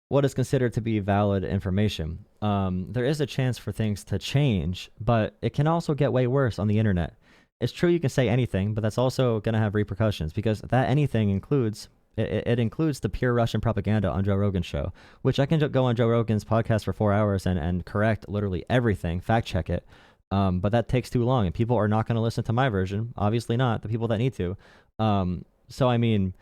what is considered to be valid information, there is a chance for things to change, but it can also get way worse on the internet. It's true you can say anything, but that's also going to have repercussions because that anything includes It includes the pure Russian propaganda on Joe Rogan's show, which I can go on Joe Rogan's podcast for 4 hours and correct literally everything, fact check it. But that takes too long, and people are not going to listen to my version. Obviously not, the people that need to. So, I mean,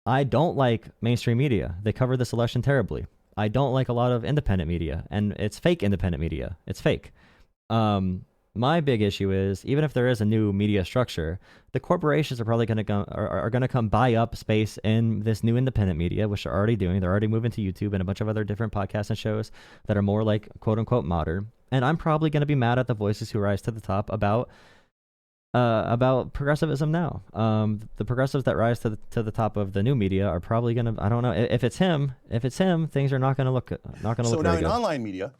I don't like mainstream media. They covered this election terribly. I don't like a lot of independent media, and it's fake independent media. It's fake. My big issue is, even if there is a new media structure, the corporations are probably going to come buy up space in this new independent media, which they're already doing. They're already moving to YouTube and a bunch of other different podcasts and shows that are more like quote unquote modern. And I'm probably going to be mad at the voices who rise to the top about progressivism now. The progressives that rise to the top of the new media are probably going to, I don't know, if it's him, things are not going to look So very now in good. online media,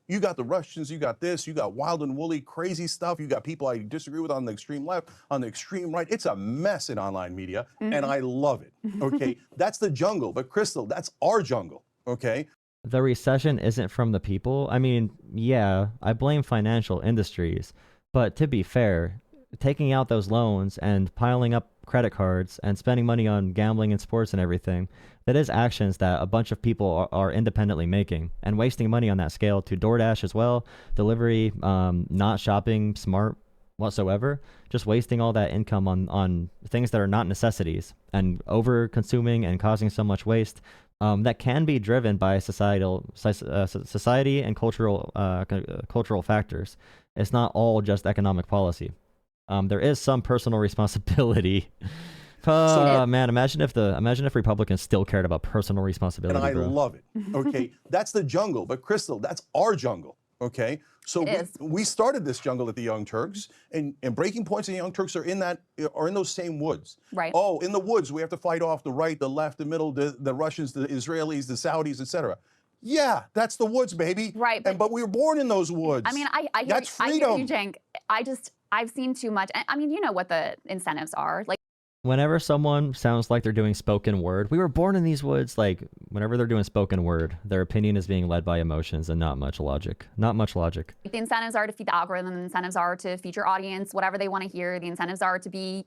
you got the Russians, you got this, you got wild and woolly, crazy stuff, you got people I disagree with on the extreme left, on the extreme right. It's a mess in online media, and I love it, okay? That's the jungle, but Krystal, that's our jungle, okay? The recession isn't from the people. I mean, yeah, I blame financial industries, but to be fair, taking out those loans and piling up credit cards and spending money on gambling and sports and everything, that is actions that a bunch of people are independently making and wasting money on that scale to DoorDash as well, delivery, not shopping smart whatsoever, just wasting all that income on things that are not necessities and over consuming and causing so much waste that can be driven by society and cultural factors. It's not all just economic policy. There is some personal responsibility. Man, imagine if Republicans still cared about personal responsibility. And I bro. love it. Okay, that's the jungle, but Krystal, that's our jungle. Okay, so we started this jungle at the Young Turks, and breaking points in the Young Turks are in those same woods. Right. Oh, in the woods we have to fight off the right, the left, the middle, the Russians, the Israelis, the Saudis, etc. Yeah, that's the woods, baby. Right. But we were born in those woods. I mean, I that's freedom. freedom. I hear you, Cenk. I've seen too much. I mean, you know what the incentives are. Like, whenever someone sounds like they're doing spoken word, we were born in these woods, like whenever they're doing spoken word, their opinion is being led by emotions and not much logic. The incentives are to feed the algorithm. The incentives are to feed your audience whatever they want to hear. The incentives are to be,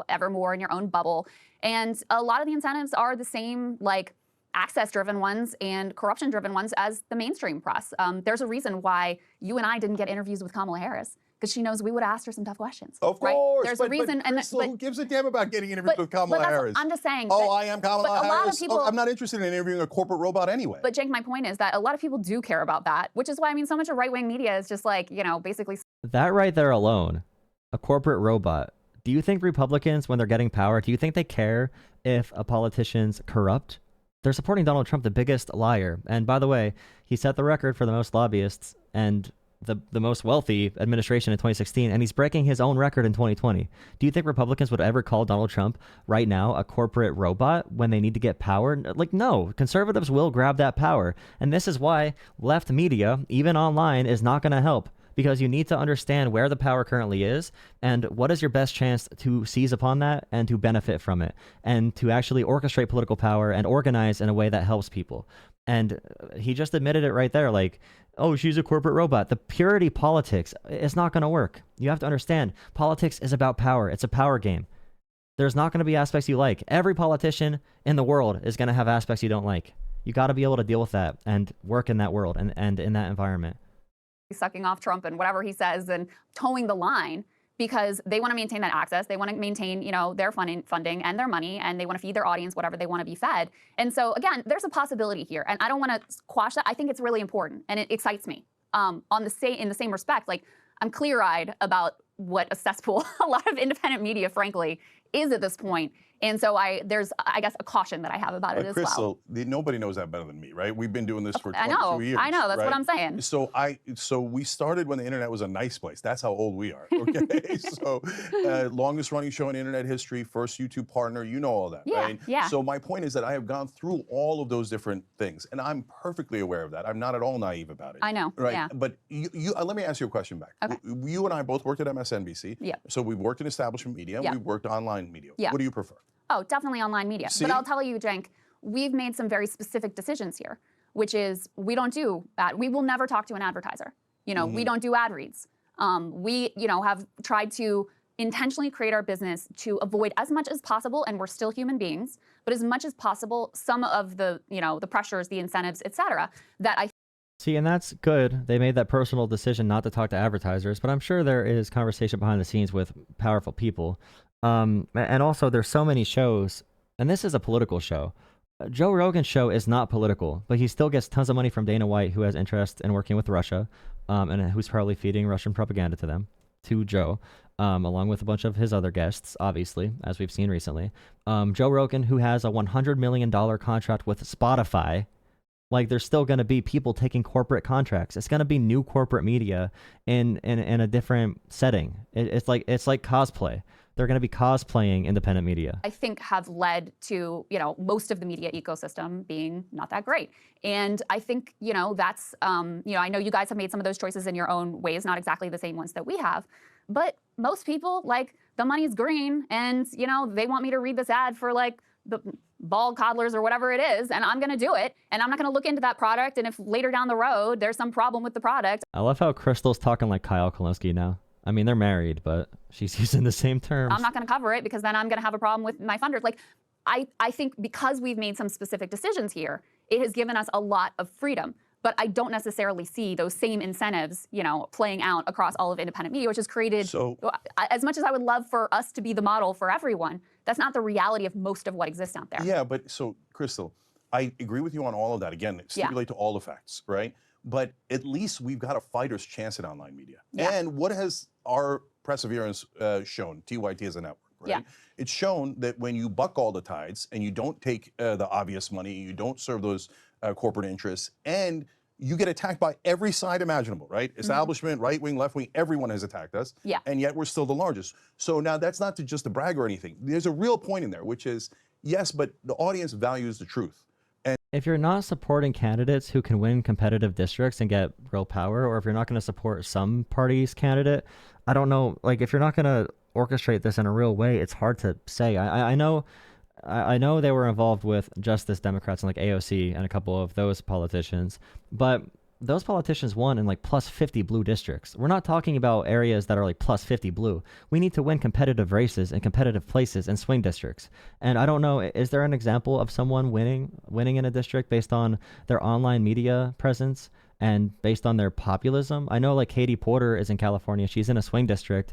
ever more in your own bubble. And a lot of the incentives are the same, like, access-driven ones and corruption-driven ones as the mainstream press. There's a reason why you and I didn't get interviews with Kamala Harris, because she knows we would have asked her some tough questions. Of right? course. There's a reason. Krystal, who gives a damn about getting interviewed with Kamala Harris? I'm just saying. Oh, I am Kamala Harris. A lot of people, I'm not interested in interviewing a corporate robot anyway. But Cenk, my point is that a lot of people do care about that, which is why, I mean, so much of right-wing media is just like, you know, basically. That right there alone, a corporate robot. Do you think Republicans, when they're getting power, do you think they care if a politician's corrupt? They're supporting Donald Trump, the biggest liar. And by the way, he set the record for the most lobbyists and the most wealthy administration in 2016, and he's breaking his own record in 2020. Do you think Republicans would ever call Donald Trump right now a corporate robot when they need to get power? Like, no, conservatives will grab that power. And this is why left media, even online, is not going to help. Because you need to understand where the power currently is and what is your best chance to seize upon that and to benefit from it and to actually orchestrate political power and organize in a way that helps people. And he just admitted it right there, like, oh, she's a corporate robot. The purity politics is not going to work. You have to understand, politics is about power. It's a power game. There's not going to be aspects you like. Every politician in the world is going to have aspects you don't like. You got to be able to deal with that and work in that world and in that environment. Sucking off Trump and whatever he says and towing the line because they want to maintain that access. They want to maintain, you know, their funding and their money, and they want to feed their audience whatever they want to be fed. And so again, there's a possibility here, and I don't want to quash that. I think it's really important, and it excites me. In the same respect, like, I'm clear-eyed about what a cesspool a lot of independent media, frankly, is at this point. And so there's, I guess, a caution that I have about it as well. Krystal, nobody knows that better than me, right? We've been doing this for 22 years. I know, that's right? what I'm saying. So we started when the internet was a nice place. That's how old we are, okay? So longest running show in internet history, first YouTube partner, you know all that, right? Yeah. So my point is that I have gone through all of those different things, and I'm perfectly aware of that. I'm not at all naive about it. I know, right? yeah. But let me ask you a question back. Okay. You and I both worked at MSNBC. Yeah. So we've worked in establishment media, yeah. we've worked online media. Yeah. What do you prefer? Oh, definitely online media. See? But I'll tell you, Cenk, we've made some very specific decisions here, which is we don't do that. We will never talk to an advertiser. You know, we don't do ad reads. We, you know, have tried to intentionally create our business to avoid as much as possible, and we're still human beings, but as much as possible, some of the, you know, the pressures, the incentives, et cetera, that I See, and that's good. They made that personal decision not to talk to advertisers, but I'm sure there is conversation behind the scenes with powerful people. And also, there's so many shows, and this is a political show. Joe Rogan's show is not political, but he still gets tons of money from Dana White, who has interest in working with Russia, and who's probably feeding Russian propaganda to Joe, along with a bunch of his other guests, obviously, as we've seen recently. Joe Rogan, who has a $100 million contract with Spotify. Like, there's still going to be people taking corporate contracts. It's going to be new corporate media in a different setting. It's like cosplay. They're going to be cosplaying independent media. I think have led to, you know, most of the media ecosystem being not that great. And I think, you know, that's, you know, I know you guys have made some of those choices in your own ways, not exactly the same ones that we have. But most people, like, the money's green, and, you know, they want me to read this ad for, like, the bald coddlers or whatever it is, and I'm going to do it, and I'm not going to look into that product, and if later down the road there's some problem with the product. I love how Krystal's talking like Kyle Kalinske now. I mean, they're married, but she's using the same terms. I'm not going to cover it because then I'm going to have a problem with my funders. Like, I think because we've made some specific decisions here, it has given us a lot of freedom. But I don't necessarily see those same incentives, you know, playing out across all of independent media, which has created, as much as I would love for us to be the model for everyone, that's not the reality of most of what exists out there. Yeah, but so, Krystal, I agree with you on all of that. Again, stipulate to all the facts, right? But at least we've got a fighter's chance in online media. Yeah. And what has our perseverance shown, TYT as a network, right? Yeah. It's shown that when you buck all the tides and you don't take the obvious money, you don't serve those corporate interests, and you get attacked by every side imaginable, right? Establishment, right wing, left wing, everyone has attacked us. Yeah. And yet we're still the largest. So now that's not just to brag or anything. There's a real point in there, which is, yes, but the audience values the truth. And if you're not supporting candidates who can win competitive districts and get real power, or if you're not going to support some party's candidate, I don't know, like, if you're not going to orchestrate this in a real way, it's hard to say. I know they were involved with Justice Democrats and like AOC and a couple of those politicians, but those politicians won in like plus 50 blue districts. We're not talking about areas that are like plus 50 blue. We need to win competitive races and competitive places and swing districts. And I don't know, is there an example of someone winning in a district based on their online media presence and based on their populism? I know like Katie Porter is in California. She's in a swing district.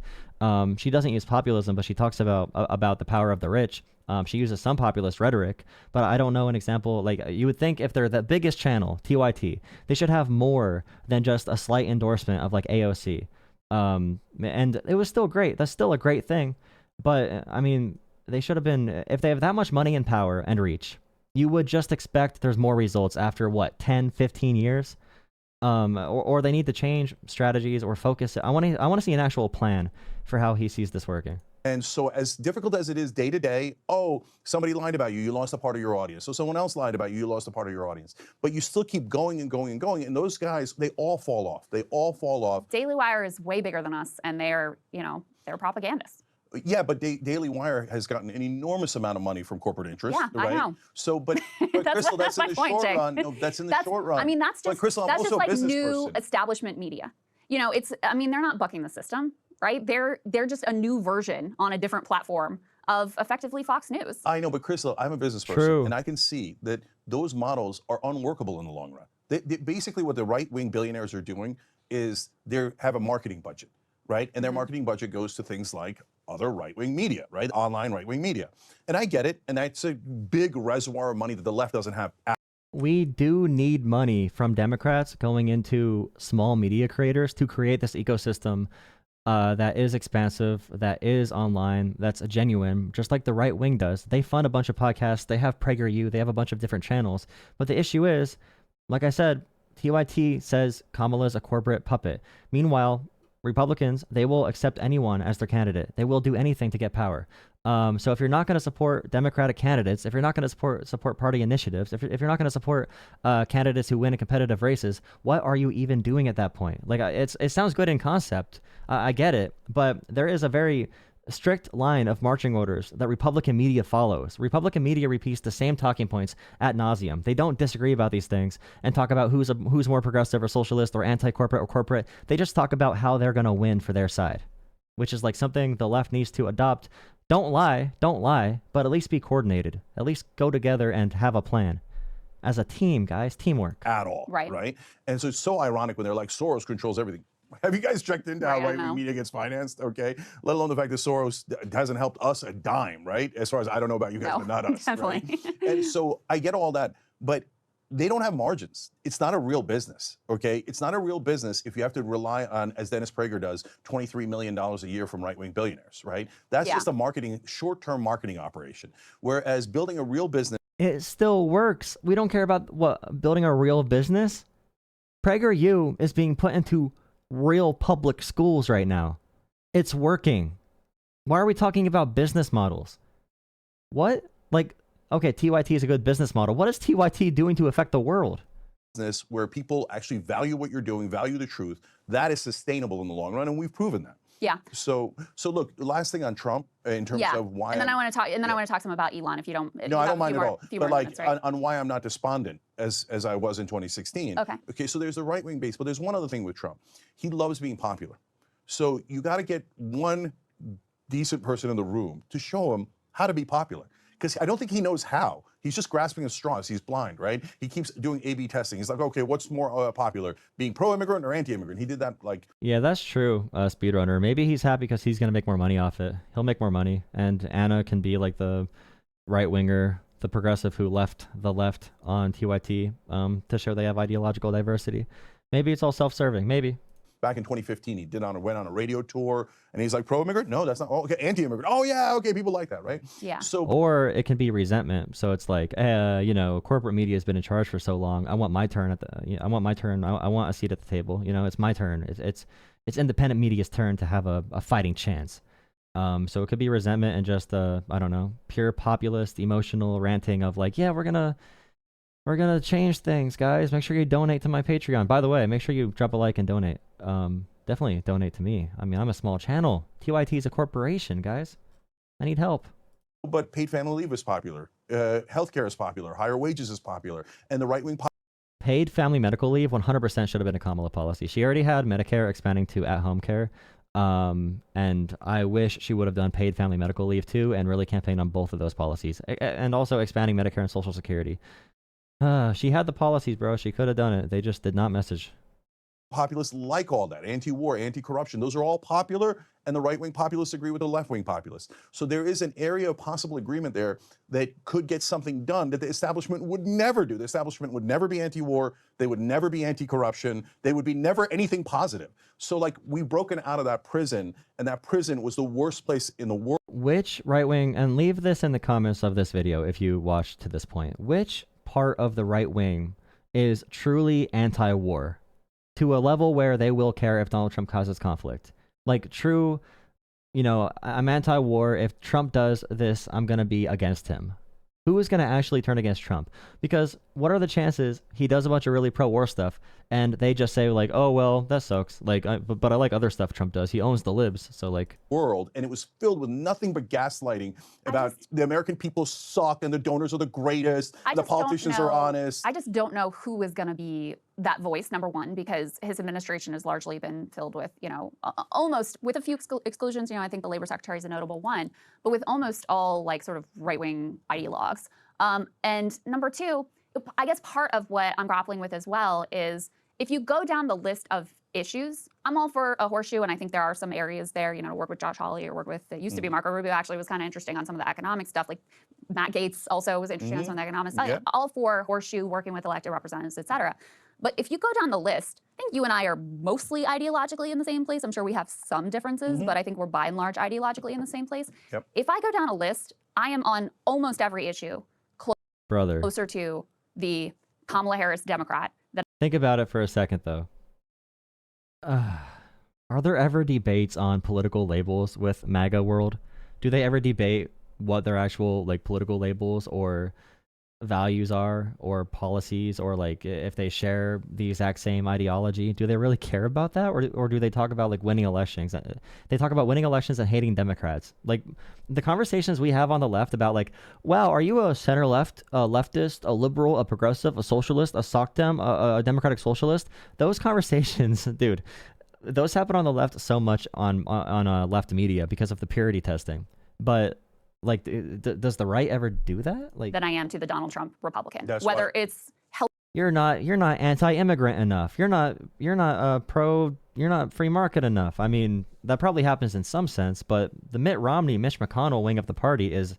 She doesn't use populism, but she talks about the power of the rich. She uses some populist rhetoric, but I don't know an example. Like, you would think if they're the biggest channel, TYT, they should have more than just a slight endorsement of like AOC. And it was still great. That's still a great thing. But I mean, they should have been, if they have that much money and power and reach, you would just expect there's more results after what, 10, 15 years? Or they need to change strategies or focus. I want to see an actual plan for how he sees this working. And so as difficult as it is day to day, oh, somebody lied about you, you lost a part of your audience. So someone else lied about you, you lost a part of your audience. But you still keep going and going and going. And those guys, they all fall off. They all fall off. Daily Wire is way bigger than us, and they're propagandists. Yeah, but Daily Wire has gotten an enormous amount of money from corporate interests. Yeah, right? I know. So, but Krystal, that's in the short run. No, that's in the short run. I mean, that's just, Krystal, that's just like new person. Establishment media. You know, I mean, they're not bucking the system, right? They're just a new version on a different platform of effectively Fox News. I know, but Krystal, I'm a business person, True. and I can see that those models are unworkable in the long run. Basically, what the right-wing billionaires are doing is they have a marketing budget, right? And their marketing budget goes to things like other right-wing media, right? Online right-wing media. And I get it, and that's a big reservoir of money that the left doesn't have. We do need money from Democrats going into small media creators to create this ecosystem that is expansive, that is online, that's genuine, just like the right wing does. They fund a bunch of podcasts, they have PragerU, they have a bunch of different channels. But the issue is, like I said, TYT says Kamala's a corporate puppet. Meanwhile, Republicans, they will accept anyone as their candidate. They will do anything to get power. So if you're not going to support Democratic candidates, if you're not going to support party initiatives, if you're not going to support candidates who win in competitive races, what are you even doing at that point? Like, it sounds good in concept. I get it, but there is a very strict line of marching orders that Republican media follows. Republican media repeats the same talking points ad nauseum. They don't disagree about these things and talk about who's more progressive or socialist or anti-corporate or corporate. They just talk about how they're going to win for their side, which is like something the left needs to adopt. Don't lie, but at least be coordinated. At least go together and have a plan. As a team, guys, teamwork. At all, right? And so it's so ironic when they're like, Soros controls everything. Have you guys checked into how right-wing media gets financed, okay? Let alone the fact that Soros hasn't helped us a dime, right? As far as I don't know about you guys, but not us. Definitely. Right? And so I get all that, but they don't have margins. It's not a real business, okay? It's not a real business if you have to rely on, as Dennis Prager does, $23 million a year from right-wing billionaires, right? That's just a short-term marketing operation. Whereas building a real business— it still works. We don't care about building a real business. PragerU is being put into real public schools right now. It's working. Why are we talking about business models? What? Like, okay, TYT is a good business model. What is TYT doing to affect the world? Where people actually value what you're doing, value the truth, that is sustainable in the long run, and we've proven that. Yeah. So look, the last thing on Trump in terms of why— and then I want to talk. And then I want to talk some about Elon, if you don't. No, I don't mind at all. But like minutes, right? on why I'm not despondent as I was in 2016. Okay. Okay. So there's the right wing base, but there's one other thing with Trump. He loves being popular. So you got to get one decent person in the room to show him how to be popular, because I don't think he knows how. He's just grasping at straws. He's blind, right? He keeps doing A/B testing. He's like, okay, what's more popular, being pro-immigrant or anti-immigrant? He did that like— Yeah, that's true, Speedrunner. Maybe he's happy because he's going to make more money off it. He'll make more money. And Anna can be like the right-winger, the progressive who left the left on TYT to show they have ideological diversity. Maybe it's all self-serving. Maybe. Back in 2015, he went on a radio tour, and he's like, pro-immigrant? No, that's not— oh, okay, anti-immigrant. Oh, yeah, okay, people like that, right? Yeah. So, or it can be resentment. So it's like, you know, corporate media has been in charge for so long. I want my turn I want my turn. I want a seat at the table. You know, it's my turn. It's independent media's turn to have a fighting chance. So it could be resentment and just, I don't know, pure populist, emotional ranting of like, yeah, we're gonna change things, guys. Make sure you donate to my Patreon. By the way, make sure you drop a like and donate. Definitely donate to me. I mean, I'm a small channel. TYT is a corporation, guys. I need help. But paid family leave is popular. Healthcare is popular. Higher wages is popular. And the right-wing— paid family medical leave 100% should have been a Kamala policy. She already had Medicare expanding to at-home care. And I wish she would have done paid family medical leave too and really campaigned on both of those policies. And also expanding Medicare and Social Security. She had the policies, bro. She could have done it. They just did not message. Populists like all that. Anti-war, anti-corruption. Those are all popular, and the right-wing populists agree with the left-wing populists. So there is an area of possible agreement there that could get something done that the establishment would never do. The establishment would never be anti-war. They would never be anti-corruption. They would be never anything positive. So, like, we've broken out of that prison, and that prison was the worst place in the world. Which right-wing, and leave this in the comments of this video if you watched to this point, which part of the right-wing is truly anti-war to a level where they will care if Donald Trump causes conflict? Like, true, you know, I'm anti-war. If Trump does this, I'm going to be against him. Who is going to actually turn against Trump? Because what are the chances he does a bunch of really pro-war stuff and they just say like, oh, well, that sucks. Like, but I like other stuff Trump does. He owns the libs. So like, world, and it was filled with nothing but gaslighting about the American people suck and the donors are the greatest, the politicians are honest. I just don't know who is going to be that voice, number one, because his administration has largely been filled with, you know, almost, with a few exclusions, you know, I think the labor secretary is a notable one, but with almost all like sort of right-wing ideologues. And number two, I guess part of what I'm grappling with as well is if you go down the list of issues, I'm all for a horseshoe, and I think there are some areas there, you know, to work with Josh Hawley or work with, it used to be Marco Rubio actually was kind of interesting on some of the economic stuff, like Matt Gaetz also was interesting on some of the economic stuff. Yep. All for horseshoe, working with elected representatives, et cetera. But if you go down the list, I think you and I are mostly ideologically in the same place. I'm sure we have some differences, but I think we're by and large ideologically in the same place. Yep. If I go down a list, I am on almost every issue closer to the Kamala Harris Democrat. Think about it for a second, though. Are there ever debates on political labels with MAGA world? Do they ever debate what their actual like political labels or values are, or policies, or like if they share the exact same ideology? Do they really care about that, or do they talk about like winning elections? They talk about winning elections and hating Democrats. Like the conversations we have on the left about like, wow, are you a center left, a leftist, a liberal, a progressive, a socialist, a SOCDEM, a democratic socialist? Those conversations, dude, those happen on the left so much on left media because of the purity testing. But like, does the right ever do that? Like, than I am to the Donald Trump Republican. That's whether why it's health. You're not anti-immigrant enough. You're not free market enough. I mean, that probably happens in some sense, but the Mitt Romney, Mitch McConnell wing of the party is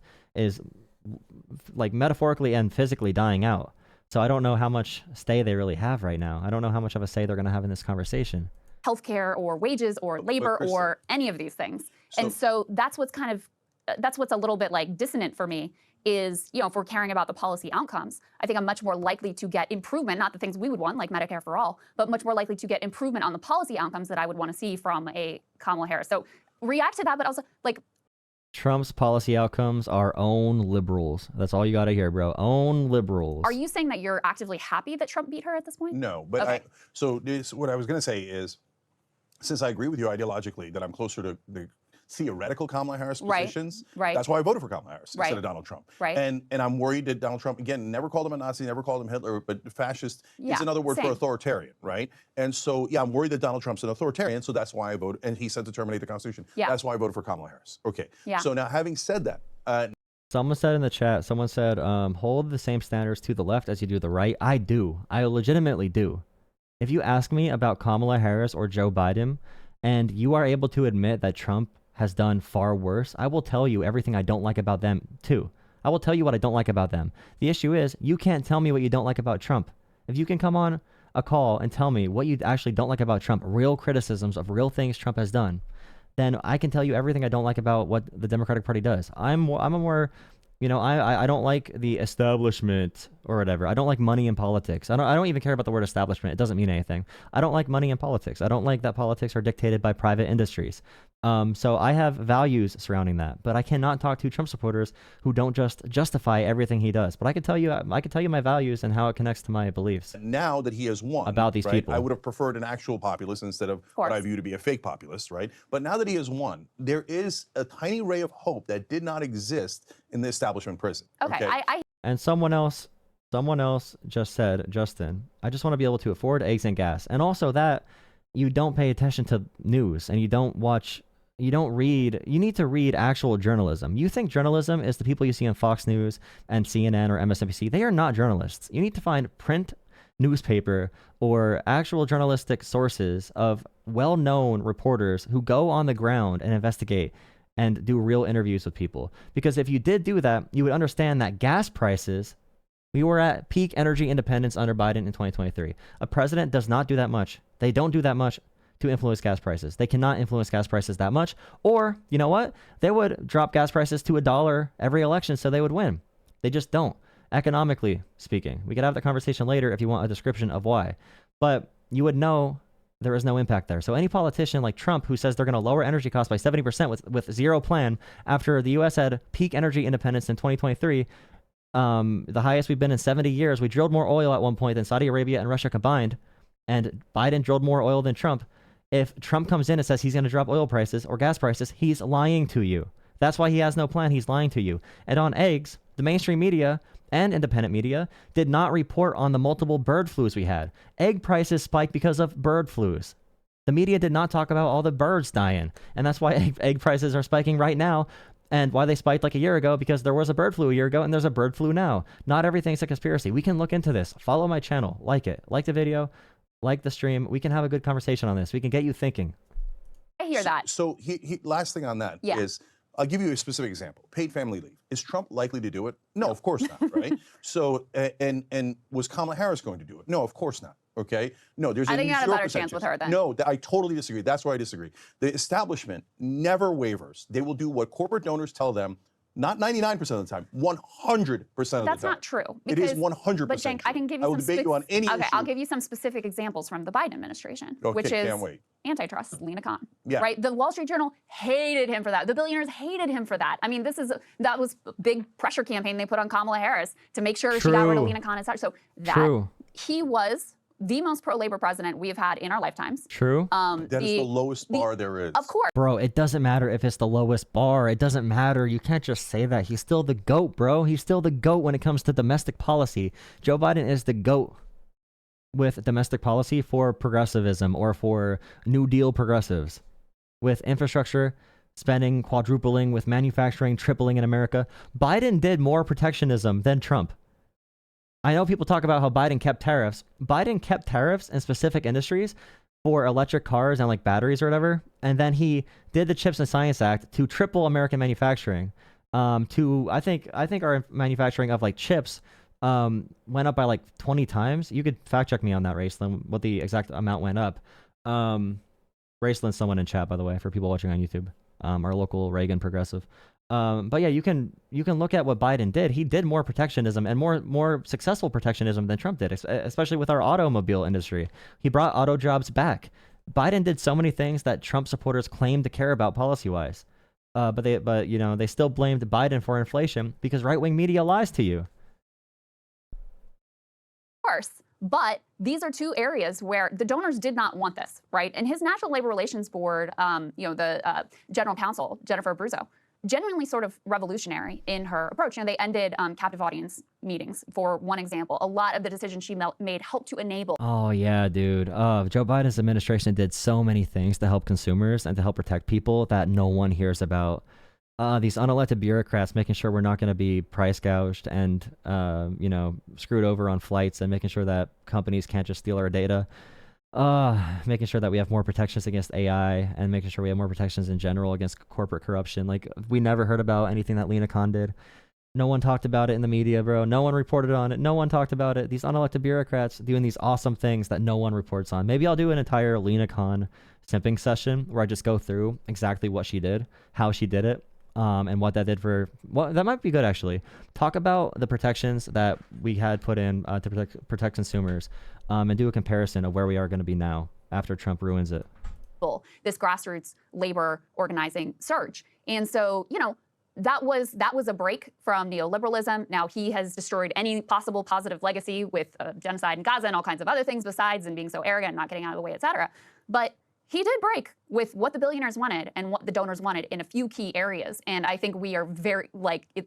like metaphorically and physically dying out. So I don't know how much say they really have right now. I don't know how much of a say they're going to have in this conversation. Healthcare or wages or labor or any of these things. And so that's what's kind of, that's what's a little bit like dissonant for me is, you know, if we're caring about the policy outcomes, I think I'm much more likely to get improvement, not the things we would want, like Medicare for all, but much more likely to get improvement on the policy outcomes that I would want to see from a Kamala Harris. So react to that, but also like, Trump's policy outcomes are own liberals. That's all you got to hear, bro. Own liberals. Are you saying that you're actively happy that Trump beat her at this point? No, but okay. What I was going to say is, since I agree with you ideologically that I'm closer to the theoretical Kamala Harris positions, right. That's why I voted for Kamala Harris instead of Donald Trump. Right. And I'm worried that Donald Trump, again, never called him a Nazi, never called him Hitler, but fascist is another word for authoritarian, right? And so, yeah, I'm worried that Donald Trump's an authoritarian, so that's why I voted, and he said to terminate the Constitution. Yeah. That's why I voted for Kamala Harris. Okay. Yeah. So now, having said that, someone said in the chat, someone said, hold the same standards to the left as you do the right. I do. I legitimately do. If you ask me about Kamala Harris or Joe Biden, and you are able to admit that Trump has done far worse, I will tell you everything I don't like about them too. I will tell you what I don't like about them. The issue is you can't tell me what you don't like about Trump. If you can come on a call and tell me what you actually don't like about Trump, real criticisms of real things Trump has done, then I can tell you everything I don't like about what the Democratic Party does. I'm a more, you know, I don't like the establishment or whatever. I don't like money in politics. I don't even care about the word establishment. It doesn't mean anything. I don't like money in politics. I don't like that politics are dictated by private industries. So I have values surrounding that, but I cannot talk to Trump supporters who don't just justify everything he does. But I can tell you my values and how it connects to my beliefs. Now that he has won about these people, I would have preferred an actual populist instead of what I view to be a fake populist, right? But now that he has won, there is a tiny ray of hope that did not exist in the establishment prison. Okay. And someone else Someone else just said, Justin, I just want to be able to afford eggs and gas. And also that you don't pay attention to news and you don't read, you need to read actual journalism. You think journalism is the people you see on Fox News and CNN or MSNBC. They are not journalists. You need to find print newspaper or actual journalistic sources of well-known reporters who go on the ground and investigate and do real interviews with people. Because if you did do that, you would understand that gas prices, we were at peak energy independence under Biden in 2023. A president does not do that much. They don't do that much to influence gas prices. They cannot influence gas prices that much. Or, you know what? They would drop gas prices to $1 every election so they would win. They just don't, economically speaking. We could have the conversation later if you want a description of why. But you would know there is no impact there. So any politician like Trump who says they're going to lower energy costs by 70% with zero plan after the U.S. had peak energy independence in 2023, the highest we've been in 70 years. We drilled more oil at one point than Saudi Arabia and Russia combined, and Biden drilled more oil than Trump. If Trump comes in and says he's going to drop oil prices or gas prices, he's lying to you. That's why he has no plan. He's lying to you. And on eggs, the mainstream media and independent media did not report on the multiple bird flus we had. Egg prices spiked because of bird flus. The media did not talk about all the birds dying. And that's why egg prices are spiking right now. And why they spiked like a year ago, because there was a bird flu a year ago and there's a bird flu now. Not everything's a conspiracy. We can look into this. Follow my channel. Like it. Like the video. Like the stream. We can have a good conversation on this. We can get you thinking. I hear that. So last thing on that is, I'll give you a specific example. Paid family leave. Is Trump likely to do it? No, of course not, right? So, and was Kamala Harris going to do it? No, of course not. Okay? No, there's I think you had a better chance with her then. No, I totally disagree. That's why I disagree. The establishment never wavers. They will do what corporate donors tell them, not 99% of the time, 100% of the time. That's not true. It is 100%. But Cenk, I can give you I will debate you on any issue. I'll give you some specific examples from the Biden administration, which is antitrust, Lena Khan. Yeah. Right? The Wall Street Journal hated him for that. The billionaires hated him for that. I mean, that was a big pressure campaign they put on Kamala Harris to make sure she got rid of Lena Khan. So that he was the most pro-labor president we've had in our lifetimes. True. That is the lowest bar there is. Of course. Bro, it doesn't matter if it's the lowest bar. It doesn't matter. You can't just say that. He's still the GOAT, bro. He's still the GOAT when it comes to domestic policy. Joe Biden is the GOAT with domestic policy for progressivism or for New Deal progressives. With infrastructure spending quadrupling, with manufacturing tripling in America. Biden did more protectionism than Trump. I know people talk about how Biden kept tariffs. Biden kept tariffs in specific industries for electric cars and like batteries or whatever. And then he did the Chips and Science Act to triple American manufacturing. I think our manufacturing of like chips went up by like 20 times. You could fact check me on that, Raceland, what the exact amount went up. Raceland's someone in chat, by the way, for people watching on YouTube. Our local Reagan progressive. But yeah, you can look at what Biden did. He did more protectionism and more successful protectionism than Trump did, especially with our automobile industry. He brought auto jobs back. Biden did so many things that Trump supporters claim to care about policy-wise. But they still blamed Biden for inflation because right-wing media lies to you. Of course. But these are two areas where the donors did not want this, right? And his National Labor Relations Board, the general counsel, Jennifer Abruzzo, genuinely sort of revolutionary in her approach. They ended captive audience meetings, for one example. A lot of the decisions she made helped to enable. Oh, yeah, dude. Joe Biden's administration did so many things to help consumers and to help protect people that no one hears about. These unelected bureaucrats making sure we're not going to be price gouged and, screwed over on flights and making sure that companies can't just steal our data. Making sure that we have more protections against AI and making sure we have more protections in general against corporate corruption. Like, we never heard about anything that Lena Khan did. No one talked about it in the media, bro. No one reported on it. No one talked about it. These unelected bureaucrats doing these awesome things that no one reports on. Maybe I'll do an entire Lena Khan simping session where I just go through exactly what she did, how she did it, and what that did for. Well, that might be good, actually. Talk about the protections that we had put in to protect consumers, and do a comparison of where we are going to be now after Trump ruins it. This grassroots labor organizing surge. And so, that was a break from neoliberalism. Now, he has destroyed any possible positive legacy with genocide in Gaza and all kinds of other things besides, and being so arrogant, not getting out of the way, et cetera. But he did break with what the billionaires wanted and what the donors wanted in a few key areas. And I think we are very,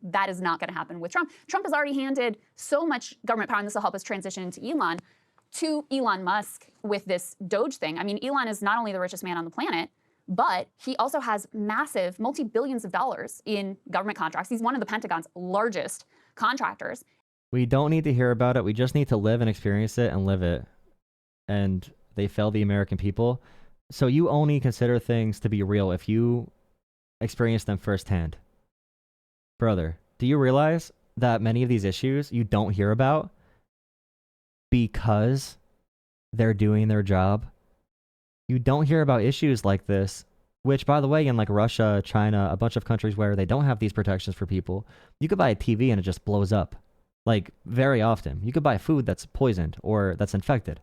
that is not going to happen with Trump. Trump has already handed so much government power, and this will help us transition to Elon Musk with this Doge thing. I mean, Elon is not only the richest man on the planet, but he also has massive multi-billions of dollars in government contracts. He's one of the Pentagon's largest contractors. We don't need to hear about it. We just need to live and experience it and live it. And they fail the American people. So you only consider things to be real if you experience them firsthand. Brother, do you realize that many of these issues you don't hear about because they're doing their job? You don't hear about issues like this, which, by the way, in like Russia, China, a bunch of countries where they don't have these protections for people, you could buy a TV and it just blows up. Like, very often. You could buy food that's poisoned or that's infected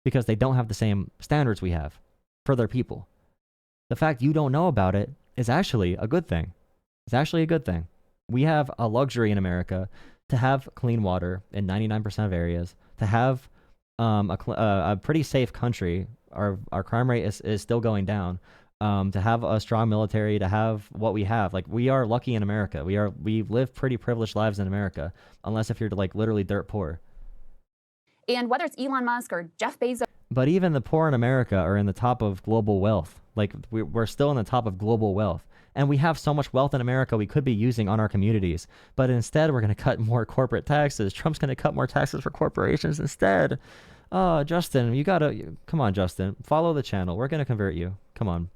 because they don't have the same standards we have for their people. The fact you don't know about it is actually a good thing. It's actually a good thing. We have a luxury in America to have clean water in 99% of areas, to have a pretty safe country. Our crime rate is still going down. To have a strong military, to have what we have. Like, we are lucky in America. We live pretty privileged lives in America, unless if you're like literally dirt poor. And whether it's Elon Musk or Jeff Bezos. But even the poor in America are in the top of global wealth. Like, we're still in the top of global wealth. And we have so much wealth in America we could be using on our communities. But instead, we're going to cut more corporate taxes. Trump's going to cut more taxes for corporations instead. Oh, Justin, you got to... Come on, Justin. Follow the channel. We're going to convert you. Come on.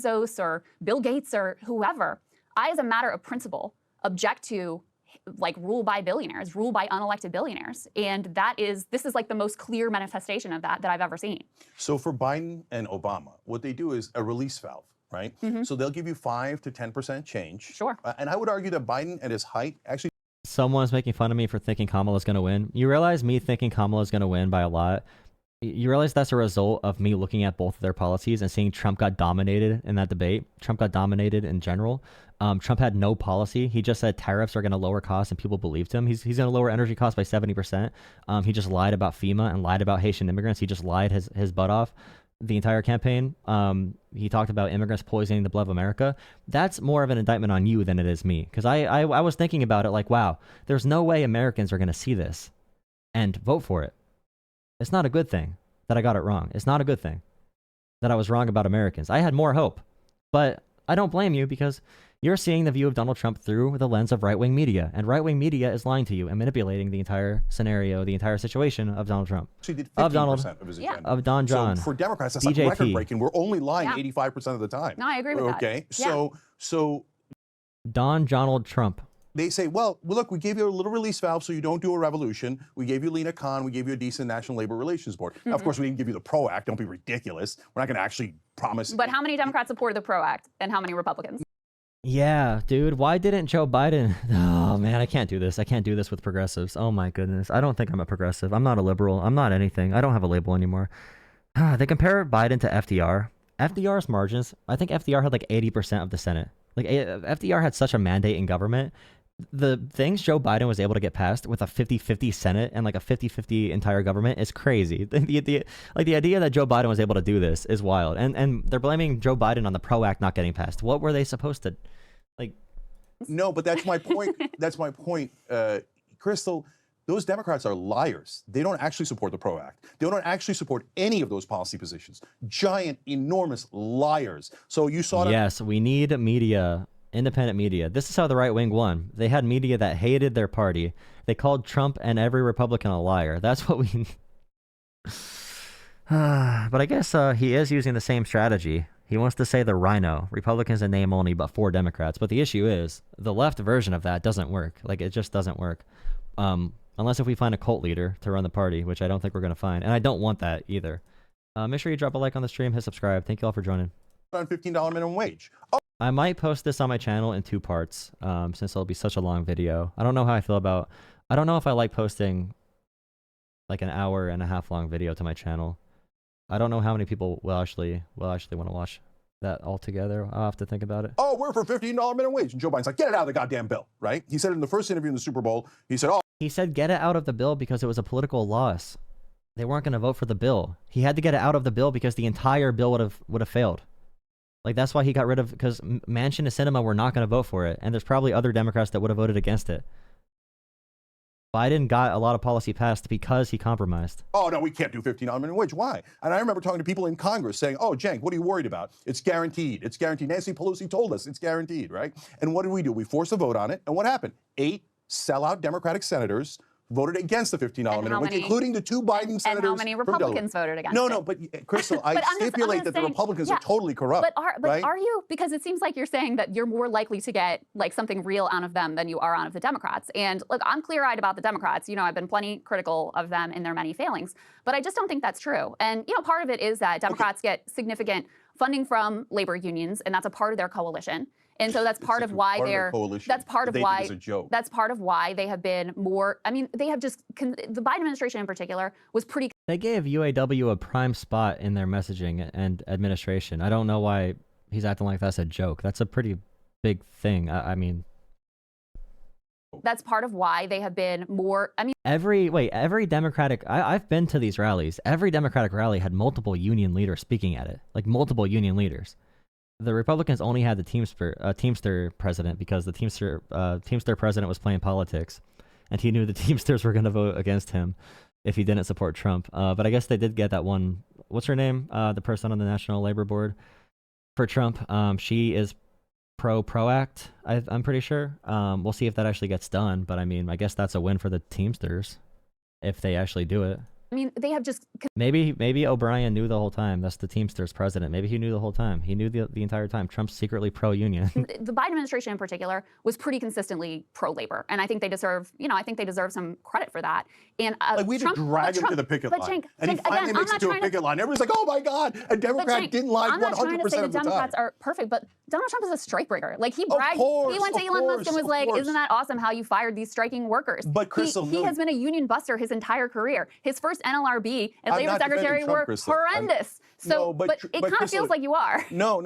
Bezos or Bill Gates or whoever. I, as a matter of principle, object to like rule by billionaires, rule by unelected billionaires. And this is like the most clear manifestation of that I've ever seen. So for Biden and Obama, what they do is a release valve, right? So they'll give you 5 to 10% change. Sure. And I would argue that Biden at his height actually... Someone's making fun of me for thinking Kamala's going to win. You realize me thinking Kamala's going to win by a lot? You realize that's a result of me looking at both of their policies and seeing Trump got dominated in that debate. Trump got dominated in general. Trump had no policy. He just said tariffs are going to lower costs, and people believed him. He's going to lower energy costs by 70%. He just lied about FEMA and lied about Haitian immigrants. He just lied his butt off the entire campaign. He talked about immigrants poisoning the blood of America. That's more of an indictment on you than it is me. Because I was thinking about it like, wow, there's no way Americans are going to see this and vote for it. It's not a good thing that I got it wrong. It's not a good thing that I was wrong about Americans. I had more hope, but I don't blame you because you're seeing the view of Donald Trump through the lens of right-wing media, and right-wing media is lying to you and manipulating the entire scenario, the entire situation of Donald Trump. She did 15% of his agenda. Of Don John. So for Democrats, that's like record-breaking. We're only lying 85% of the time. No, I agree with that. Okay, so Don Donald Trump. They say, well, look, we gave you a little release valve so you don't do a revolution. We gave you Lena Khan. We gave you a decent National Labor Relations Board. Now, of course, we didn't give you the PRO Act. Don't be ridiculous. We're not going to actually promise. But how many Democrats supported the PRO Act and how many Republicans? Yeah, dude. Why didn't Joe Biden? Oh, man, I can't do this. I can't do this with progressives. Oh, my goodness. I don't think I'm a progressive. I'm not a liberal. I'm not anything. I don't have a label anymore. They compare Biden to FDR. FDR's margins, I think FDR had like 80% of the Senate. Like, FDR had such a mandate in government. The things Joe Biden was able to get passed with a 50-50 Senate and like a 50-50 entire government is crazy. The idea that Joe Biden was able to do this is wild. And they're blaming Joe Biden on the PRO Act not getting passed. What were they supposed to, like? No, but that's my point. That's my point. Krystal, those Democrats are liars. They don't actually support the PRO Act. They don't actually support any of those policy positions. Giant, enormous liars. So you saw that. Yes, we need media. Independent media. This is how the right wing won. They had media that hated their party. They called Trump and every Republican a liar. That's what we... But I guess he is using the same strategy. He wants to say the rhino. Republicans in name only, but 4 Democrats. But the issue is, the left version of that doesn't work. Like, it just doesn't work. Unless if we find a cult leader to run the party, which I don't think we're going to find. And I don't want that either. Make sure you drop a like on the stream, hit subscribe. Thank you all for joining. On $15 minimum wage. Oh. I might post this on my channel in 2 parts, since it'll be such a long video. I don't know how I feel about... I don't know if I like posting like an 1.5 hour long video to my channel. I don't know how many people will actually want to watch that all together. I'll have to think about it. Oh, we're for $15 minimum wage. And Joe Biden's like, get it out of the goddamn bill, right? He said it in the first interview in the Super Bowl. He said, oh. He said get it out of the bill because it was a political loss. They weren't going to vote for the bill. He had to get it out of the bill because the entire bill would have failed. Like, that's why he got rid of, because Manchin and Sinema were not going to vote for it, and there's probably other Democrats that would have voted against it. Biden got a lot of policy passed because he compromised. Oh, no, we can't do $15 minimum wage. Why? And I remember talking to people in Congress saying, oh, Cenk, what are you worried about? It's guaranteed. It's guaranteed. Nancy Pelosi told us it's guaranteed, right? And what did we do? We forced a vote on it. And what happened? 8 sellout Democratic senators voted against the $15 minimum wage, including the 2 Biden senators. And how many Republicans voted against it? No, but Krystal, I stipulate that the Republicans are totally corrupt. But are you? Because it seems like you're saying that you're more likely to get like something real out of them than you are out of the Democrats. And look, I'm clear-eyed about the Democrats. You know, I've been plenty critical of them in their many failings, but I just don't think that's true. And you know, part of it is that Democrats get significant funding from labor unions, and that's a part of their coalition. And so that's part of why they're, that's part of why they have been more, I mean, they have just, the Biden administration in particular was pretty. They gave UAW a prime spot in their messaging and administration. I don't know why he's acting like that's a joke. That's a pretty big thing. I mean. That's part of why they have been more, I mean. Every Democratic, I've been to these rallies. Every Democratic rally had multiple union leaders speaking at it, like multiple union leaders. The Republicans only had the Teamster president because the Teamster president was playing politics, and he knew the Teamsters were going to vote against him if he didn't support Trump. But I guess they did get that one. What's her name? The person on the National Labor Board for Trump. She is pro-act. I'm pretty sure. We'll see if that actually gets done. But I mean, I guess that's a win for the Teamsters if they actually do it. I mean, they have just... Maybe O'Brien knew the whole time. That's the Teamsters president. Maybe he knew the whole time. He knew the entire time. Trump's secretly pro-union. The Biden administration in particular was pretty consistently pro-labor. And I think they deserve, some credit for that. And like we had to drag him to the picket line. And he finally makes it to a picket line. Everybody's like, oh my God, a Democrat didn't lie 100% of the time. I'm not trying to say the Democrats are perfect, but Donald Trump is a strikebreaker. Like he bragged, he went to Elon Musk and was like, isn't that awesome how you fired these striking workers? But Krystal, he has been a union buster his entire career. His first NLRB and labor secretary were horrendous. But it kind of feels like you are. No.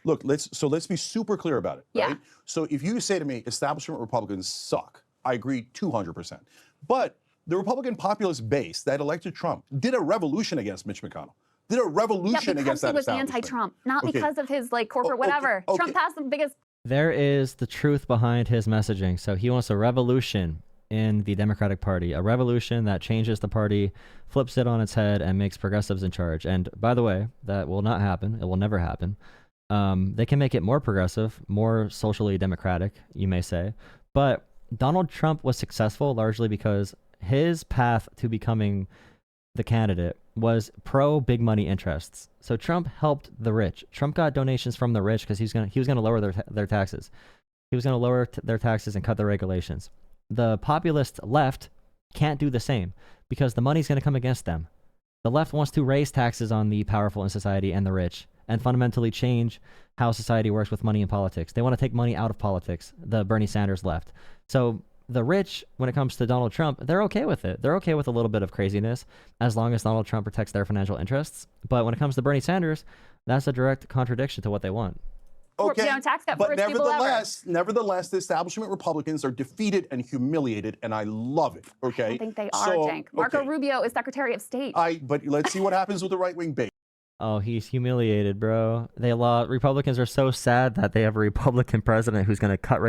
Look, let's be super clear about it. Right? Yeah. So if you say to me, establishment Republicans suck, I agree 200%. But the Republican populist base that elected Trump did a revolution against Mitch McConnell. Did a revolution against that establishment. Because he was anti-Trump, not because of his corporate whatever. Trump has the biggest. There is the truth behind his messaging. So he wants a revolution in the Democratic Party, a revolution that changes the party, flips it on its head, and makes progressives in charge. And by the way, that will not happen. It will never happen. They can make it more progressive, more socially democratic, you may say. But Donald Trump was successful largely because his path to becoming the candidate was pro big money interests. So Trump helped the rich. Trump got donations from the rich because he was going to lower their taxes. He was going to lower their taxes and cut their regulations. The populist left can't do the same because the money's going to come against them. The left wants to raise taxes on the powerful in society and the rich and fundamentally change how society works with money in politics. They want to take money out of politics, the Bernie Sanders left. So the rich, when it comes to Donald Trump, they're okay with it. They're okay with a little bit of craziness as long as Donald Trump protects their financial interests. But when it comes to Bernie Sanders, that's a direct contradiction to what they want. Okay, tax cut but nevertheless, the establishment Republicans are defeated and humiliated, and I love it. Okay, I don't think they are, Cenk. Marco Rubio is Secretary of State. But let's see what happens with the right-wing base. Oh, he's humiliated, bro. Republicans are so sad that they have a Republican president who's going to cut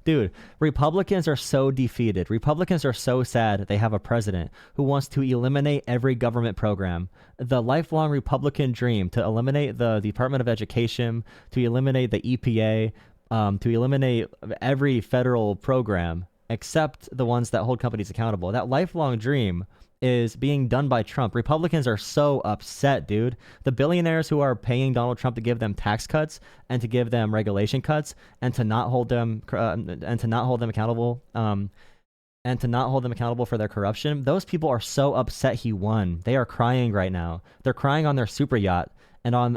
Dude, Republicans are so defeated. Republicans are so sad that they have a president who wants to eliminate every government program. The lifelong Republican dream to eliminate the Department of Education, to eliminate the EPA, to eliminate every federal program except the ones that hold companies accountable. That lifelong dream is being done by Trump. Republicans are so upset, dude. The billionaires who are paying Donald Trump to give them tax cuts and to give them regulation cuts and to not hold them accountable for their corruption. Those people are so upset he won. They are crying right now. They're crying on their super yacht and on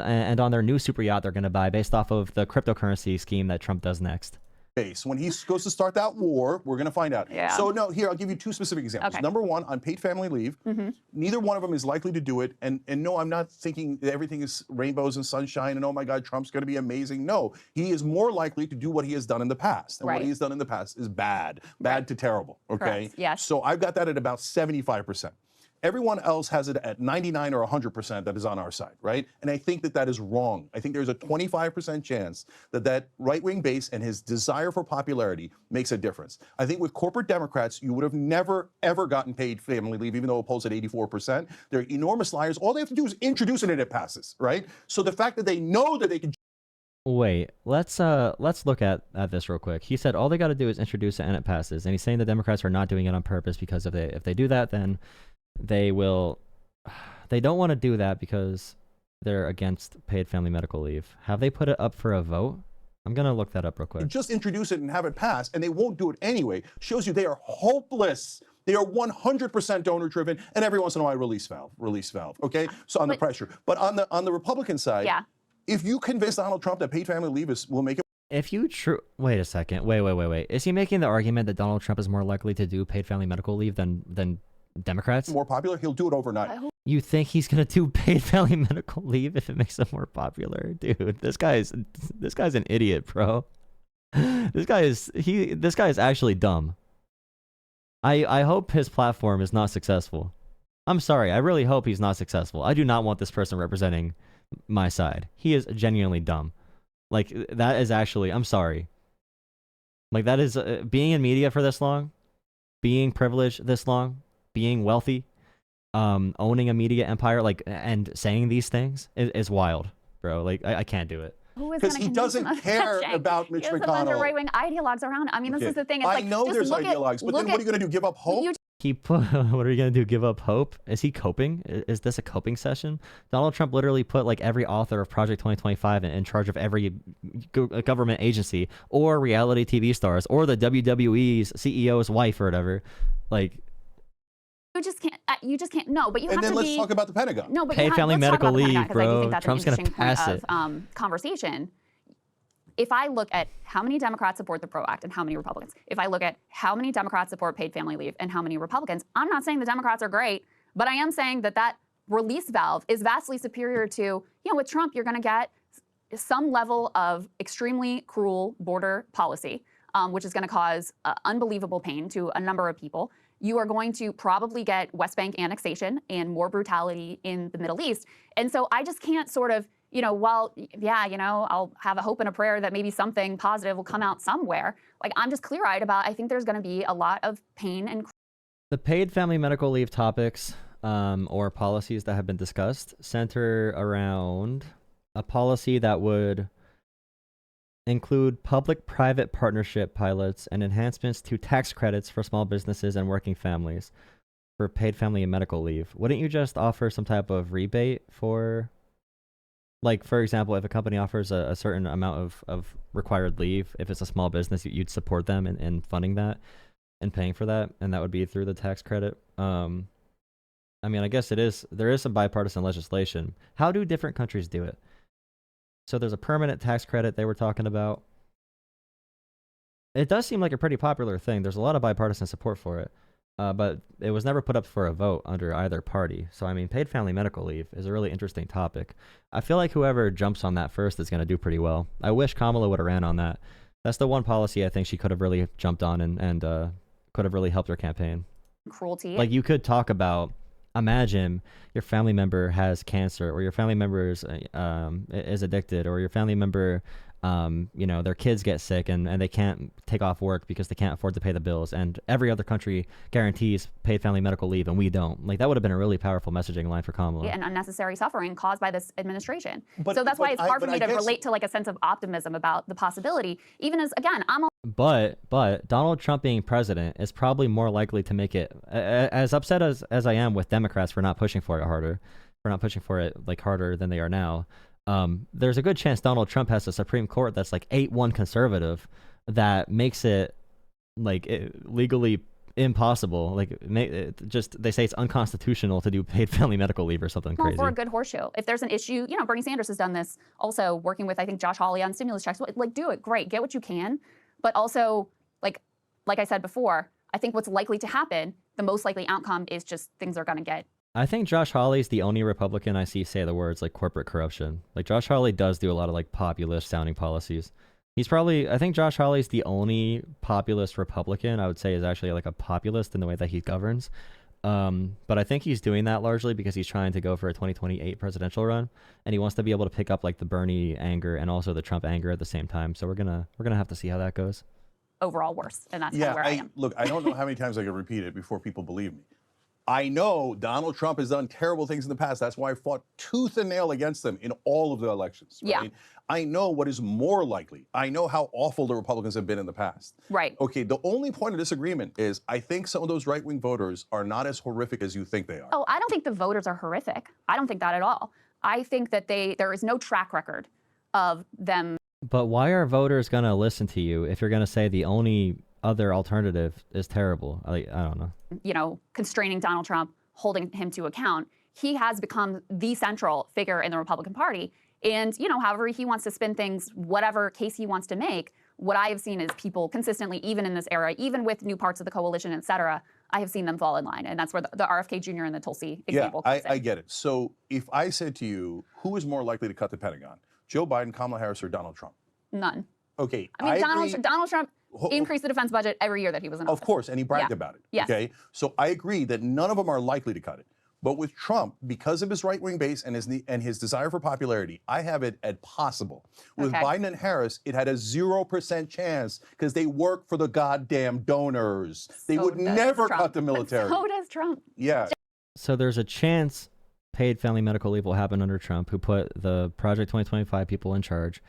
their new super yacht they're going to buy based off of the cryptocurrency scheme that Trump does next. When he goes to start that war, we're going to find out. Yeah. So no, here, I'll give you 2 specific examples. Okay. Number 1, on paid family leave, neither one of them is likely to do it. And no, I'm not thinking that everything is rainbows and sunshine and oh my God, Trump's going to be amazing. No, he is more likely to do what he has done in the past. And what he has done in the past is bad to terrible, okay? Correct. Yes. So I've got that at about 75%. Everyone else has it at 99 or 100% that is on our side, right? And I think that that is wrong. I think there's a 25% chance that that right-wing base and his desire for popularity makes a difference. I think with corporate Democrats, you would have never, ever gotten paid family leave, even though it polls at 84%. They're enormous liars. All they have to do is introduce it and it passes, right? So the fact that they know that they can... Wait, let's look at this real quick. He said all they got to do is introduce it and it passes. And he's saying the Democrats are not doing it on purpose because if they do that, then they don't want to do that because they're against paid family medical leave. Have they put it up for a vote? I'm going to look that up real quick. Just introduce it and have it pass, and they won't do it anyway. Shows you they are hopeless. They are 100% donor driven, and every once in a while release valve, okay? So on the pressure. But on the Republican side, yeah. If you convince Donald Trump that paid family leave will make it... If you wait a second. Wait. Is he making the argument that Donald Trump is more likely to do paid family medical leave than Democrats? More popular, he'll do it overnight. You think he's gonna do paid family medical leave if it makes him more popular? Dude, this guy's an idiot, bro. This guy is actually dumb. I hope his platform is not successful. I'm sorry, I really hope he's not successful. I do not want this person representing my side. He is genuinely dumb. Like, that is actually, I'm sorry. Like, that is, being in media for this long, being privileged this long, being wealthy, owning a media empire, like, and saying these things is wild, bro. Like, I can't do it. Because he doesn't care about Mitch McConnell. There's a bunch of right-wing ideologues around. I mean, this is the thing. It's I know there's ideologues, but then what are you going to do, give up hope? What are you going to do, give up hope? Is he coping? Is this a coping session? Donald Trump literally put like every author of Project 2025 in charge of every government agency or reality TV stars or the WWE's CEO's wife or whatever. Like, you just can't. No, but you have to be. And then let's talk about the Pentagon. No, but paid family medical leave, bro. Trump's going to pass it. Conversation. If I look at how many Democrats support the PRO Act and how many Republicans, if I look at how many Democrats support paid family leave and how many Republicans, I'm not saying the Democrats are great, but I am saying that release valve is vastly superior to, with Trump, you're going to get some level of extremely cruel border policy, which is going to cause unbelievable pain to a number of people. You are going to probably get West Bank annexation and more brutality in the Middle East. And so I just can't sort of, I'll have a hope and a prayer that maybe something positive will come out somewhere. Like, I'm just clear-eyed about, I think there's going to be a lot of pain and... The paid family medical leave topics or policies that have been discussed center around a policy that would include public-private partnership pilots and enhancements to tax credits for small businesses and working families for paid family and medical leave. Wouldn't you just offer some type of rebate for... Like, for example, if a company offers a certain amount of required leave, if it's a small business, you'd support them in funding that and paying for that, and that would be through the tax credit. I mean, I guess there is some bipartisan legislation. How do different countries do it? So there's a permanent tax credit they were talking about. It does seem like a pretty popular thing. There's a lot of bipartisan support for it. But it was never put up for a vote under either party. So, I mean, paid family medical leave is a really interesting topic. I feel like whoever jumps on that first is going to do pretty well. I wish Kamala would have ran on that. That's the one policy I think she could have really jumped on and could have really helped her campaign. Cruelty. Like, you could talk about, imagine your family member has cancer, or your family member is addicted, or your family member... their kids get sick and they can't take off work because they can't afford to pay the bills, and every other country guarantees paid family medical leave and we don't. Like, that would have been a really powerful messaging line for Kamala. And unnecessary suffering caused by this administration. So that's why it's hard for me to relate to like a sense of optimism about the possibility, even as, again, But Donald Trump being president is probably more likely to make it, as upset as I am with Democrats for not pushing for it like harder than they are now. There's a good chance Donald Trump has a Supreme Court that's like 8-1 conservative that makes it like legally impossible. Like, they say it's unconstitutional to do paid family medical leave or something crazy. For a good horseshoe. If there's an issue, Bernie Sanders has done this also, working with, I think, Josh Hawley on stimulus checks. Like, do it. Great. Get what you can. But also, like I said before, I think what's likely to happen, the most likely outcome is just things are going to get... I think Josh Hawley's the only Republican I see say the words like corporate corruption. Like, Josh Hawley does do a lot of like populist sounding policies. I think Josh Hawley's the only populist Republican I would say is actually like a populist in the way that he governs. But I think he's doing that largely because he's trying to go for a 2028 presidential run, and he wants to be able to pick up like the Bernie anger and also the Trump anger at the same time. So we're gonna have to see how that goes. Overall worse, and that's where I am. Look, I don't know how many times I can repeat it before people believe me. I know Donald Trump has done terrible things in the past. That's why I fought tooth and nail against him in all of the elections. Right? Yeah. I know what is more likely. I know how awful the Republicans have been in the past. Right. Okay, the only point of disagreement is I think some of those right-wing voters are not as horrific as you think they are. Oh, I don't think the voters are horrific. I don't think that at all. I think that there is no track record of them. But why are voters gonna listen to you if you're gonna say the only other alternative is terrible? I don't know. You know, constraining Donald Trump, holding him to account. He has become the central figure in the Republican Party. And, you know, however he wants to spin things, whatever case he wants to make, what I have seen is people consistently, even in this era, even with new parts of the coalition, et cetera, I have seen them fall in line. And that's where the RFK Jr. and the Tulsi example comes in. I get it. So if I said to you, who is more likely to cut the Pentagon? Joe Biden, Kamala Harris, or Donald Trump? None. Okay. I mean, Donald Trump increased the defense budget every year that he was in office. Of course, and he bragged about it. Yes. Okay. So I agree that none of them are likely to cut it. But with Trump, because of his right-wing base and his desire for popularity, I have it at possible. With Biden and Harris, it had a 0% chance because they work for the goddamn donors. They would never cut the military. So does Trump. Yeah. So there's a chance paid family medical leave will happen under Trump, who put the Project 2025 people in charge.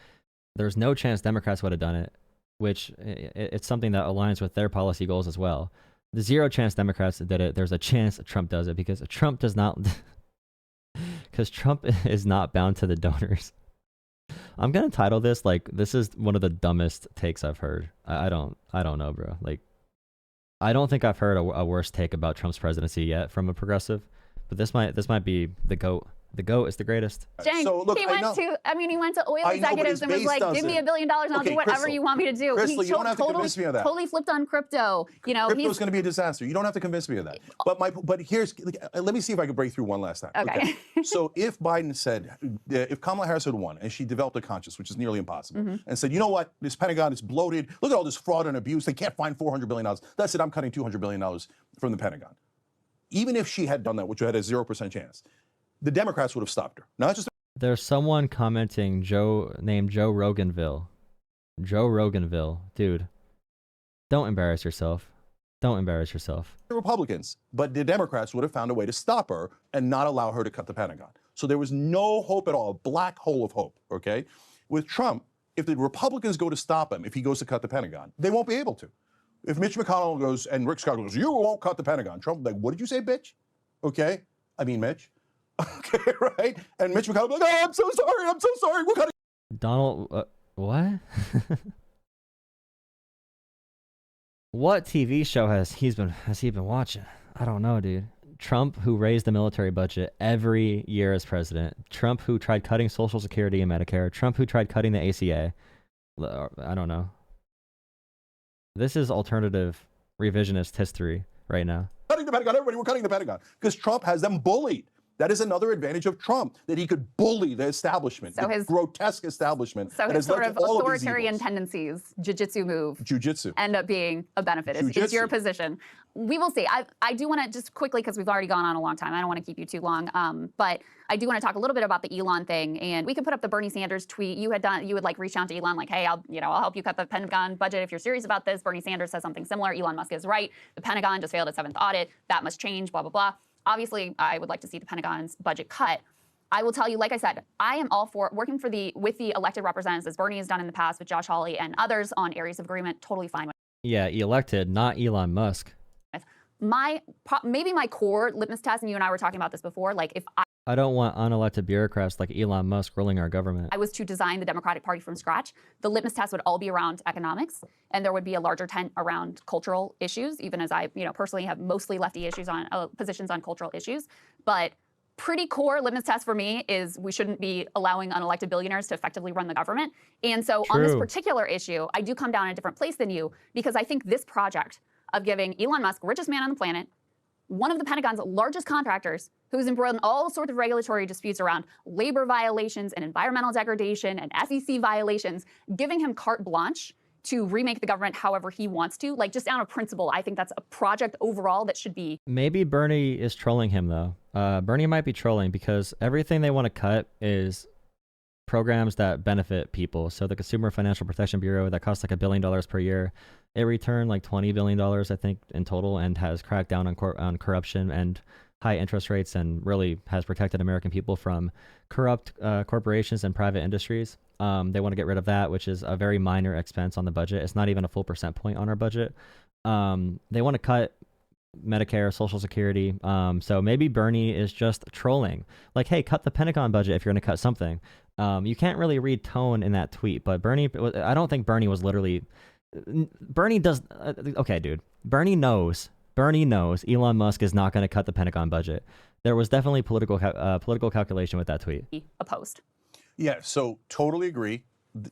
There's no chance Democrats would have done it, which it's something that aligns with their policy goals as well. The 0 chance Democrats did it. There's a chance Trump does it because Trump does not, because Trump is not bound to the donors. I'm gonna title this like this is one of the dumbest takes I've heard. I don't know, bro. Like, I don't think I've heard a worse take about Trump's presidency yet from a progressive, but this might be the GOAT. The GOAT is the greatest. Cenk, so, look, he went to oil executives and was like, give me $1 billion and I'll do whatever Krystal, you want me to do. Krystal, you don't have to convince me of that. Totally flipped on crypto. You know, crypto's going to be a disaster. You don't have to convince me of that. But here's, let me see if I can break through one last time. Okay. So if Biden said, if Kamala Harris had won and she developed a conscience, which is nearly impossible, and said, you know what, this Pentagon is bloated. Look at all this fraud and abuse. They can't find $400 billion. That's it. I'm cutting $200 billion from the Pentagon. Even if she had done that, which had a 0% chance, the Democrats would have stopped her. Not just. There's someone commenting named Joe Roganville. Joe Roganville, dude. Don't embarrass yourself. Don't embarrass yourself. The Republicans, but the Democrats would have found a way to stop her and not allow her to cut the Pentagon. So there was no hope at all, a black hole of hope, okay? With Trump, if the Republicans go to stop him, if he goes to cut the Pentagon, they won't be able to. If Mitch McConnell goes and Rick Scott goes, you won't cut the Pentagon, Trump will be like, what did you say, bitch? Okay? I mean, Mitch. Okay, right? And Mitch McConnell will be like, oh, I'm so sorry, we're cutting. Donald, what? What TV show has he been watching? I don't know, dude. Trump, who raised the military budget every year as president. Trump, who tried cutting Social Security and Medicare. Trump, who tried cutting the ACA. I don't know. This is alternative revisionist history right now. Cutting the Pentagon, everybody, we're cutting the Pentagon. Because Trump has them bullied. That is another advantage of Trump, that he could bully the establishment, so the grotesque establishment. So his sort of authoritarian tendencies, jujitsu end up being a benefit. Is your position. We will see. I do want to just quickly, because we've already gone on a long time, I don't want to keep you too long, but I do want to talk a little bit about the Elon thing, and we can put up the Bernie Sanders tweet. You would like reach out to Elon like, hey, I'll help you cut the Pentagon budget if you're serious about this. Bernie Sanders says something similar. Elon Musk is right. The Pentagon just failed its 7th audit. That must change, blah, blah, blah. Obviously, I would like to see the Pentagon's budget cut. I will tell you, like I said, I am all for working with the elected representatives, as Bernie has done in the past with Josh Hawley and others on areas of agreement. Totally fine with. Yeah, elected, not Elon Musk. Maybe my core litmus test, and you and I were talking about this before, like if I don't want unelected bureaucrats like Elon Musk ruling our government. I was to design the Democratic Party from scratch, the litmus test would all be around economics, and there would be a larger tent around cultural issues, even as I personally have mostly lefty issues on positions on cultural issues. But pretty core litmus test for me is we shouldn't be allowing unelected billionaires to effectively run the government. And so on this particular issue, I do come down in a different place than you, because I think this project of giving Elon Musk, richest man on the planet, one of the Pentagon's largest contractors, who's embroiled in all sorts of regulatory disputes around labor violations and environmental degradation and SEC violations, giving him carte blanche to remake the government however he wants to. Like, just out of principle, I think that's a project overall that should be. Maybe Bernie is trolling him, though. Bernie might be trolling because everything they want to cut is programs that benefit people. So the Consumer Financial Protection Bureau that costs like $1 billion per year, it returned like $20 billion, I think, in total, and has cracked down on corruption and high interest rates, and really has protected American people from corrupt corporations and private industries. They want to get rid of that, which is a very minor expense on the budget. It's not even a full percent point on our budget. They want to cut Medicare, Social Security. So maybe Bernie is just trolling. Like, hey, cut the Pentagon budget if you're going to cut something. You can't really read tone in that tweet, but Bernie, I don't think Bernie was literally. Bernie does. Okay, dude. Bernie knows Elon Musk is not going to cut the Pentagon budget. There was definitely political calculation with that tweet. Opposed. Yeah, so totally agree,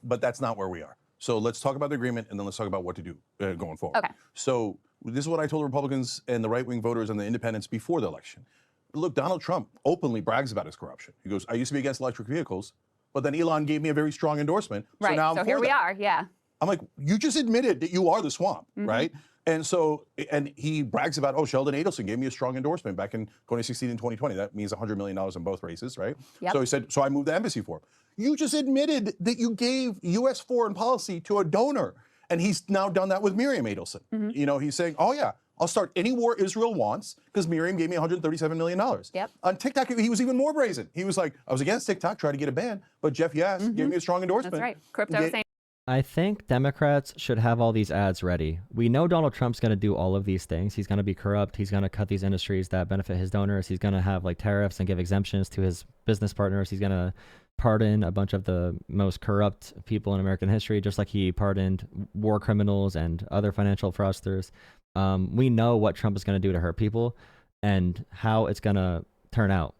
but that's not where we are. So let's talk about the agreement, and then let's talk about what to do going forward. Okay. So this is what I told the Republicans and the right-wing voters and the independents before the election. Look, Donald Trump openly brags about his corruption. He goes, I used to be against electric vehicles, but then Elon gave me a very strong endorsement. Right, So now I'm so for here we that. are, yeah. I'm like, you just admitted that you are the swamp, right? And so, and he brags about, oh, Sheldon Adelson gave me a strong endorsement back in 2016 and 2020. That means $100 million in both races, right? Yep. So he said, so I moved the embassy for him. You just admitted that you gave U.S. foreign policy to a donor. And he's now done that with Miriam Adelson. You know, he's saying, oh yeah, I'll start any war Israel wants because Miriam gave me $137 million. Yep. On TikTok, he was even more brazen. He was like, I was against TikTok, tried to get a ban, but Jeff Yass gave me a strong endorsement. That's right. Crypto saying. I think Democrats should have all these ads ready. We know Donald Trump's going to do all of these things. He's going to be corrupt. He's going to cut these industries that benefit his donors. He's going to have like tariffs and give exemptions to his business partners. He's going to pardon a bunch of the most corrupt people in American history, just like he pardoned war criminals and other financial fraudsters. We know what Trump is going to do to hurt people and how it's going to turn out.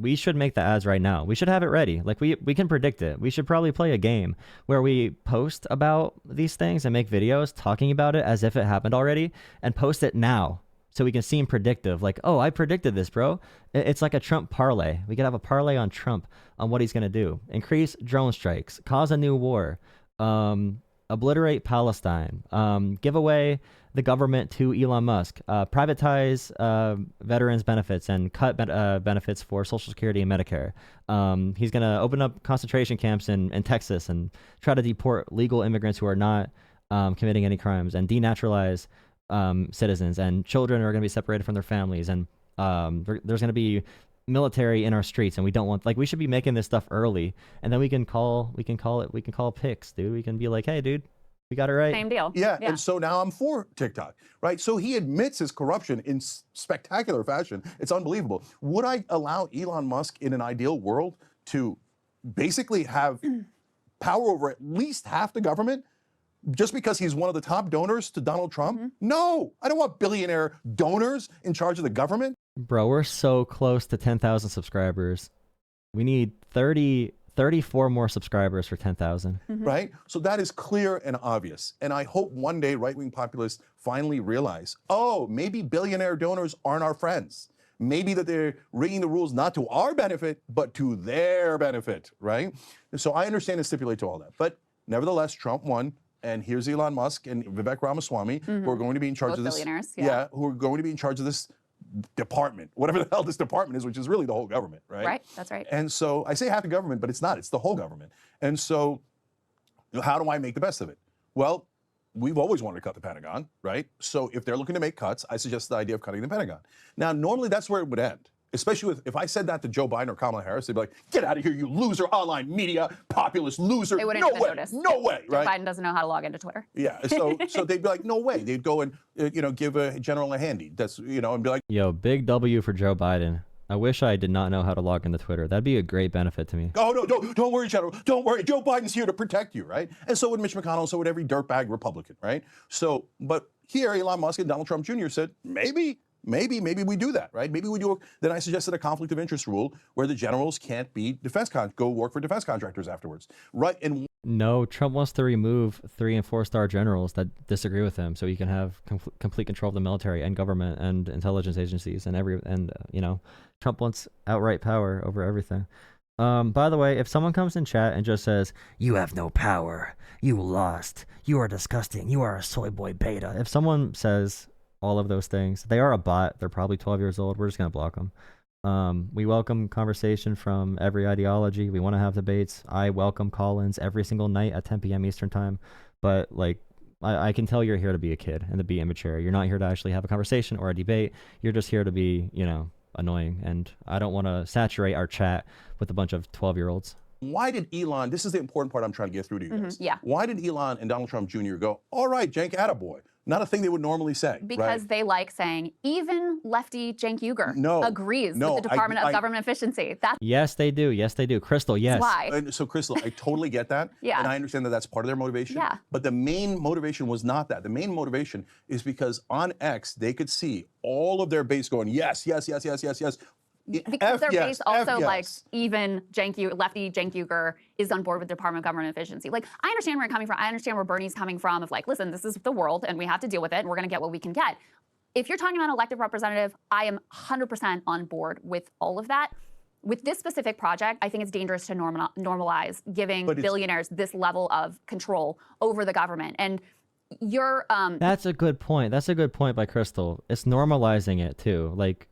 We should make the ads right now. We should have it ready. Like we can predict it. We should probably play a game where we post about these things and make videos talking about it as if it happened already and post it now so we can seem predictive. Like, oh, I predicted this, bro. It's like a Trump parlay. We could have a parlay on Trump on what he's going to do. Increase drone strikes, cause a new war, obliterate Palestine, give away the government to Elon Musk, privatize veterans benefits and cut benefits for Social Security and Medicare. He's going to open up concentration camps in Texas and try to deport legal immigrants who are not committing any crimes and denaturalize citizens, and children are going to be separated from their families, and there's going to be military in our streets, and we don't want, like, we should be making this stuff early, and then we can call picks, dude. We can be like, hey, dude, we got it right. Same deal. Yeah, and so now I'm for TikTok, right? So he admits his corruption in spectacular fashion. It's unbelievable. Would I allow Elon Musk in an ideal world to basically have power over at least half the government just because he's one of the top donors to Donald Trump? No, I don't want billionaire donors in charge of the government. Bro, we're so close to 10,000 subscribers. We need 34 more subscribers for 10,000. Right? So that is clear and obvious. And I hope one day right-wing populists finally realize, oh, maybe billionaire donors aren't our friends. Maybe that they're rigging the rules not to our benefit, but to their benefit, right? And so I understand and stipulate to all that. But nevertheless, Trump won. And here's Elon Musk and Vivek Ramaswamy, who are going to be in charge Both of this. billionaires, yeah, who are going to be in charge of this department, whatever the hell this department is, which is really the whole government, right? Right, that's right. And so I say half the government, but it's not. It's the whole government. And so how do I make the best of it? Well, we've always wanted to cut the Pentagon, right? So if they're looking to make cuts, I suggest the idea of cutting the Pentagon. Now, normally that's where it would end. Especially if I said that to Joe Biden or Kamala Harris, they'd be like, get out of here, you loser, online media, populist loser. They wouldn't no even way, notice. no way, Joe right? Biden doesn't know how to log into Twitter. Yeah, so they'd be like, no way. They'd go and, give a general a handy. That's, and be like. Yo, big W for Joe Biden. I wish I did not know how to log into Twitter. That'd be a great benefit to me. Oh, no, don't worry, General. Don't worry. Joe Biden's here to protect you, right? And so would Mitch McConnell, so would every dirtbag Republican, right? So, but here, Elon Musk and Donald Trump Jr. said, maybe we do that, right? Maybe we do. Then I suggested a conflict of interest rule where the generals can't be go work for defense contractors afterwards, right? And no, Trump wants to remove 3- and 4-star generals that disagree with him, so he can have complete control of the military and government and intelligence agencies and Trump wants outright power over everything. By the way, if someone comes in chat and just says, "You have no power, you lost, you are disgusting, you are a soy boy beta," if someone says all of those things, they are a bot. They're probably 12 years old. We're just gonna block them. We welcome conversation from every ideology. We want to have debates. I welcome call-ins every single night at 10 p.m. Eastern time. But like, I can tell you're here to be a kid and to be immature. You're not here to actually have a conversation or a debate. You're just here to be, you know, annoying. And I don't want to saturate our chat with a bunch of 12-year-olds. Why did Elon, this is the important part I'm trying to get through to you guys. Yeah. Why did Elon and Donald Trump Jr. go, all right, Cenk, attaboy? Not a thing they would normally say. Because they like saying, even lefty Cenk Uygur agrees with the Department of Government Efficiency. That's yes, they do. Yes, they do. Krystal, yes. Why? And so, Krystal, I totally get that. Yeah. And I understand that that's part of their motivation. Yeah. But the main motivation was not that. The main motivation is because on X, they could see all of their base going, yes, yes, yes, yes, yes, yes. Because their base also like even lefty Cenk Uygur is on board with the Department of Government Efficiency. Like, I understand where you're coming from. I understand where Bernie's coming from of like, listen, this is the world and we have to deal with it and we're going to get what we can get. If you're talking about an elected representative, I am 100% on board with all of that. With this specific project, I think it's dangerous to normalize giving billionaires this level of control over the government. And you're That's a good point. That's a good point by Krystal. It's normalizing it too. Like,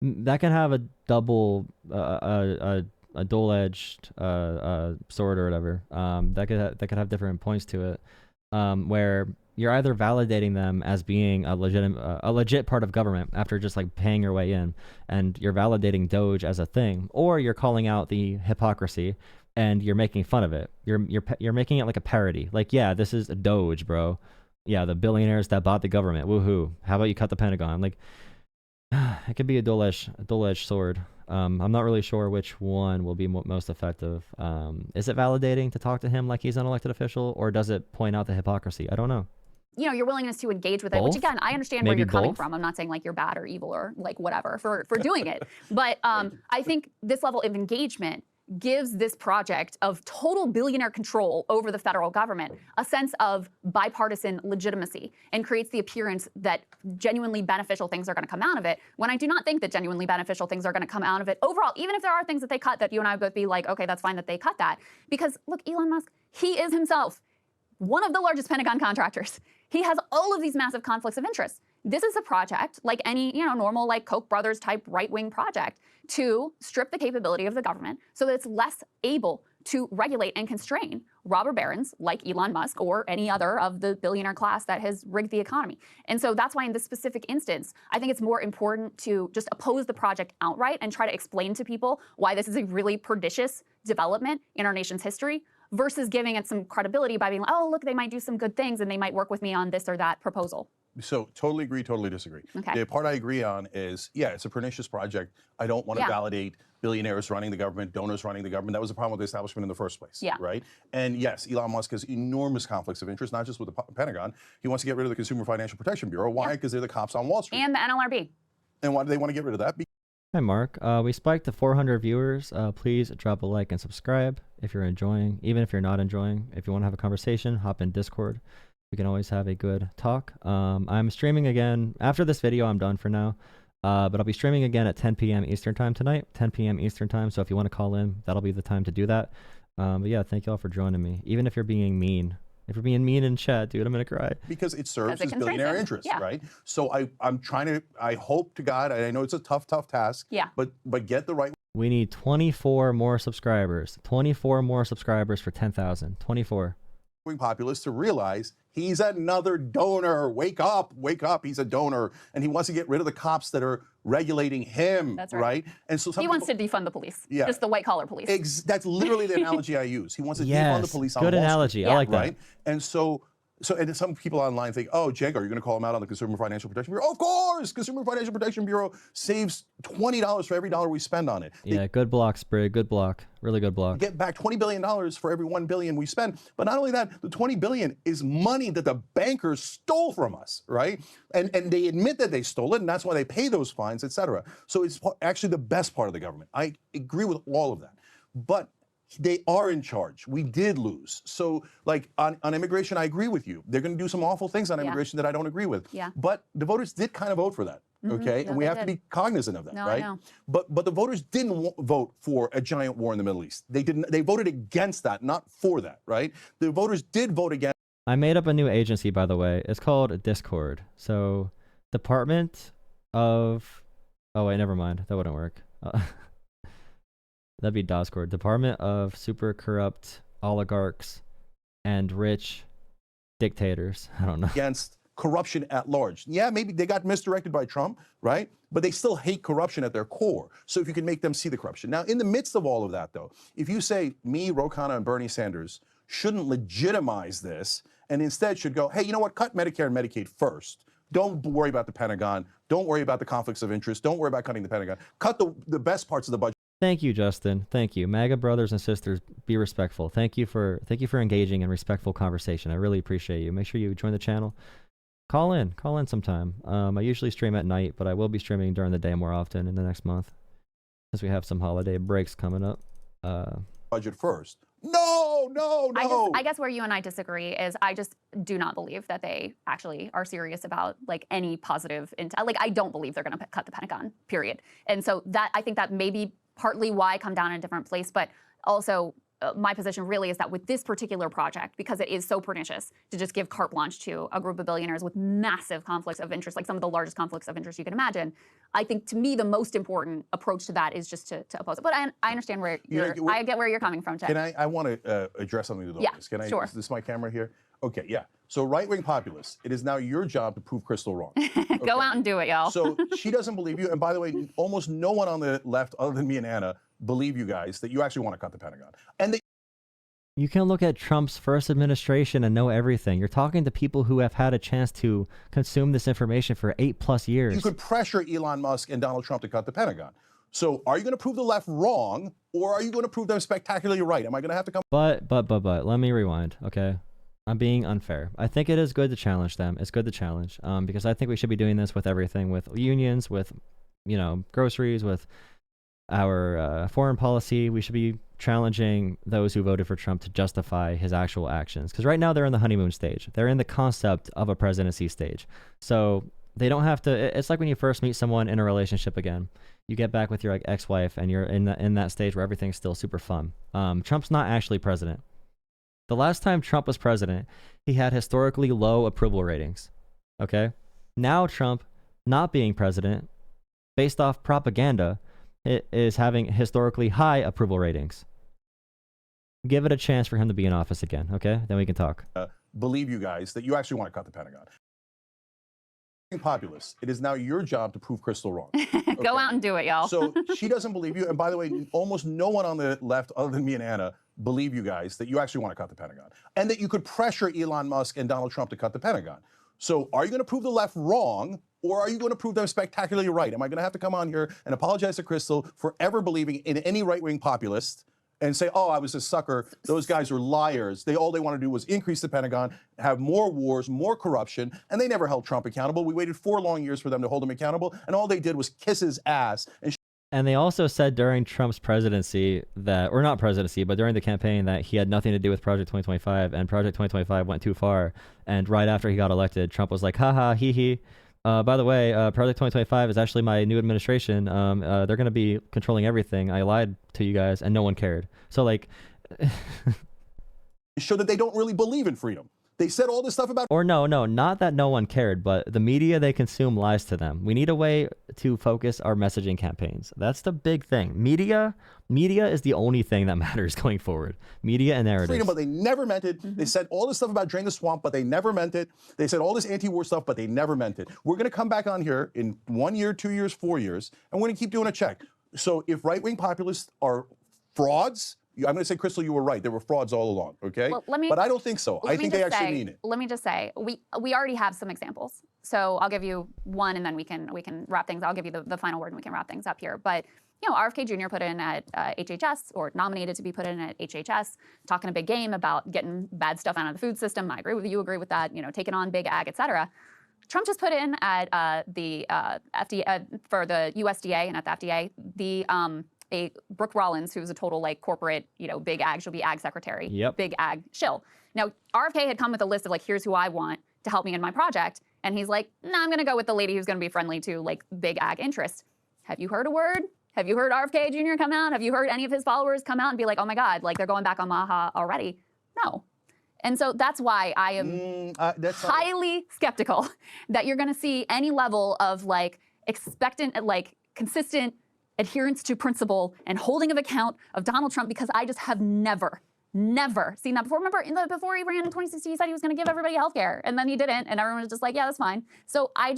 that can have a double, a dual-edged sword or whatever. That could have different points to it, where you're either validating them as being a legit part of government after just like paying your way in, and you're validating Doge as a thing, or you're calling out the hypocrisy and you're making fun of it. You're making it like a parody. Like, yeah, this is a Doge, bro. Yeah, the billionaires that bought the government. Woohoo! How about you cut the Pentagon? Like, it could be a dual-edged sword. I'm not really sure which one will be most effective. Is it validating to talk to him like he's an elected official, or does it point out the hypocrisy? I don't know. You know, your willingness to engage with it, which again, I understand where you're coming from. I'm not saying like you're bad or evil or like whatever for doing it. But I think this level of engagement gives this project of total billionaire control over the federal government a sense of bipartisan legitimacy and creates the appearance that genuinely beneficial things are going to come out of it, when I do not think that genuinely beneficial things are going to come out of it overall, even if there are things that they cut that you and I would both be like, okay, that's fine that they cut that. Because look, Elon Musk, he is himself one of the largest Pentagon contractors. He has all of these massive conflicts of interest. This is a project like any, normal like Koch brothers type right-wing project to strip the capability of the government so that it's less able to regulate and constrain robber barons like Elon Musk or any other of the billionaire class that has rigged the economy. And so that's why in this specific instance, I think it's more important to just oppose the project outright and try to explain to people why this is a really pernicious development in our nation's history versus giving it some credibility by being like, oh, look, they might do some good things and they might work with me on this or that proposal. So totally agree, totally disagree. Okay. The part I agree on is, yeah, it's a pernicious project. I don't want to validate billionaires running the government, donors running the government. That was the problem with the establishment in the first place, right? And yes, Elon Musk has enormous conflicts of interest, not just with the Pentagon. He wants to get rid of the Consumer Financial Protection Bureau. Why? Because they're the cops on Wall Street. And the NLRB. And why do they want to get rid of that? Hi, Mark. We spiked to 400 viewers. Please drop a like and subscribe if you're enjoying. Even if you're not enjoying, if you want to have a conversation, hop in Discord. We can always have a good talk. I'm streaming again. After this video, I'm done for now. But I'll be streaming again at 10 p.m. Eastern time tonight. 10 p.m. Eastern time. So if you want to call in, that'll be the time to do that. But yeah, thank you all for joining me. Even if you're being mean. If you're being mean in chat, dude, I'm going to cry. Because it serves his billionaire interests, right? So I'm trying to, I hope to God, I know it's a tough task, but get the right. We need 24 more subscribers. 24 more subscribers for 10,000. 24. Populace to realize he's another donor. Wake up, he's a donor. And he wants to get rid of the cops that are regulating him, that's right? And so he wants to defund the police, just the white-collar police. That's literally the analogy I use. He wants to defund the police on Wall Street. Good analogy, I like that. Right? And so some people online think, oh, Cenk, are you going to call him out on the Consumer Financial Protection Bureau? Of course! Consumer Financial Protection Bureau saves $20 for every dollar we spend on it. Yeah, good block, Sprig. Good block. Really good block. Get back $20 billion for every $1 billion we spend. But not only that, the $20 billion is money that the bankers stole from us, right? And they admit that they stole it, and that's why they pay those fines, et cetera. So it's actually the best part of the government. I agree with all of that. But they are in charge. We did lose. So like on immigration, I agree with you. They're going to do some awful things on immigration that I don't agree with. But the voters did kind of vote for that. okay? No, and we they have to did. be cognizant of that, No, I right? know. But the voters didn't vote for a giant war in the Middle East. They didn't. They voted against that, not for that, right? The voters did vote against. I made up a new agency, by the way. It's called Discord. So, Department of... Oh, wait, never mind. That wouldn't work. That'd be Discord. Department of Super Corrupt Oligarchs and Rich Dictators. I don't know. Against corruption at large. Yeah, maybe they got misdirected by Trump, right? But they still hate corruption at their core. So if you can make them see the corruption. Now, in the midst of all of that, though, if you say me, Ro Khanna, and Bernie Sanders shouldn't legitimize this and instead should go, hey, you know what? Cut Medicare and Medicaid first. Don't worry about the Pentagon. Don't worry about the conflicts of interest. Don't worry about cutting the Pentagon. Cut the best parts of the budget. Thank you, Justin. Thank you. MAGA brothers and sisters, be respectful. Thank you for engaging in respectful conversation. I really appreciate you. Make sure you join the channel. Call in sometime. I usually stream at night, but I will be streaming during the day more often in the next month, since we have some holiday breaks coming up. Budget first. No. I guess where you and I disagree is I just do not believe that they actually are serious about like any positive intent. Like I don't believe they're going to cut the Pentagon, period. And so that I think that may be partly why I come down in a different place, but also my position really is that with this particular project, because it is so pernicious to just give carte blanche to a group of billionaires with massive conflicts of interest, like some of the largest conflicts of interest you can imagine, I think to me the most important approach to that is just to oppose it. But I understand where I get where you're coming from, Cenk. Can I want to address something with all this. Can I? Sure. Is this my camera here? Okay, yeah. So right-wing populists, it is now your job to prove Krystal wrong. Okay. Go out and do it, y'all. So she doesn't believe you. And by the way, almost no one on the left, other than me and Anna, believe you guys that you actually want to cut the Pentagon. And You can look at Trump's first administration and know everything. You're talking to people who have had a chance to consume this information for 8+ years. you could pressure Elon Musk and Donald Trump to cut the Pentagon. So are you going to prove the left wrong, or are you going to prove them spectacularly right? Am I going to have to come? But, let me rewind, okay? I'm being unfair. I think it is good to challenge them. It's good to challenge, because I think we should be doing this with everything, with unions, with, you know, groceries, with our foreign policy. We should be challenging those who voted for Trump to justify his actual actions. Because right now they're in the honeymoon stage. They're in the concept of a presidency stage. So they don't have to. It's like when you first meet someone in a relationship again. You get back with your ex-wife, and you're in that stage where everything's still super fun. Trump's not actually president. The last time Trump was president, he had historically low approval ratings. Okay? Now Trump, not being president, based off propaganda, it is having historically high approval ratings. Give it a chance for him to be in office again, okay? Then we can talk. Believe you guys that you actually want to cut the Pentagon. Populists, it is now your job to prove Krystal wrong. Okay. Go out and do it, y'all. So she doesn't believe you. And by the way, almost no one on the left, other than me and Anna, believe you guys that you actually want to cut the Pentagon. And that you could pressure Elon Musk and Donald Trump to cut the Pentagon. So are you going to prove the left wrong, or are you going to prove them spectacularly right? Am I going to have to come on here and apologize to Krystal for ever believing in any right-wing populist and say, oh, I was a sucker, those guys are liars. All they want to do was increase the Pentagon, have more wars, more corruption, and they never held Trump accountable. We waited 4 long years for them to hold him accountable, and all they did was kiss his ass. And they also said during Trump's presidency that, or not presidency, but during the campaign, that he had nothing to do with Project 2025, and Project 2025 went too far. And right after he got elected, Trump was like, haha, hee hee. By the way, Project 2025 is actually my new administration. They're going to be controlling everything. I lied to you guys, and no one cared. So, like... show that they don't really believe in freedom. They said all this stuff about... Or no, not that no one cared, but the media they consume lies to them. We need a way to focus our messaging campaigns. That's the big thing. Media is the only thing that matters going forward. Media and narratives. Freedom, but they never meant it. They said all this stuff about drain the swamp, but they never meant it. They said all this anti-war stuff, but they never meant it. We're going to come back on here in 1 year, 2 years, 4 years, and we're going to keep doing a check. So if right-wing populists are frauds, I'm going to say, Krystal, you were right. There were frauds all along, okay? Well, but I don't think so. I think they actually mean it. Let me just say, we already have some examples. So I'll give you one, and then we can wrap things. I'll give you the final word, and we can wrap things up here. But you know, RFK Jr. put in at HHS, or nominated to be put in at HHS, talking a big game about getting bad stuff out of the food system. I agree with you. Agree with that. You know, taking on big ag, et cetera. Trump just put in at the FDA for the USDA and at the FDA a Brooke Rollins, who's a total like corporate, you know, big ag, she'll be ag secretary, big ag shill. Now, RFK had come with a list of like, here's who I want to help me in my project. And he's like, nah, I'm going to go with the lady who's going to be friendly to like big ag interests. Have you heard a word? Have you heard RFK Jr. come out? Have you heard any of his followers come out and be like, oh my God, like they're going back on Maha already? No. And so that's why I am highly skeptical that you're going to see any level of like expectant, like consistent adherence to principle and holding of account of Donald Trump, because I just have never seen that before. Remember, before he ran in 2016, he said he was going to give everybody health care, and then he didn't, and everyone was just like, yeah, that's fine. So I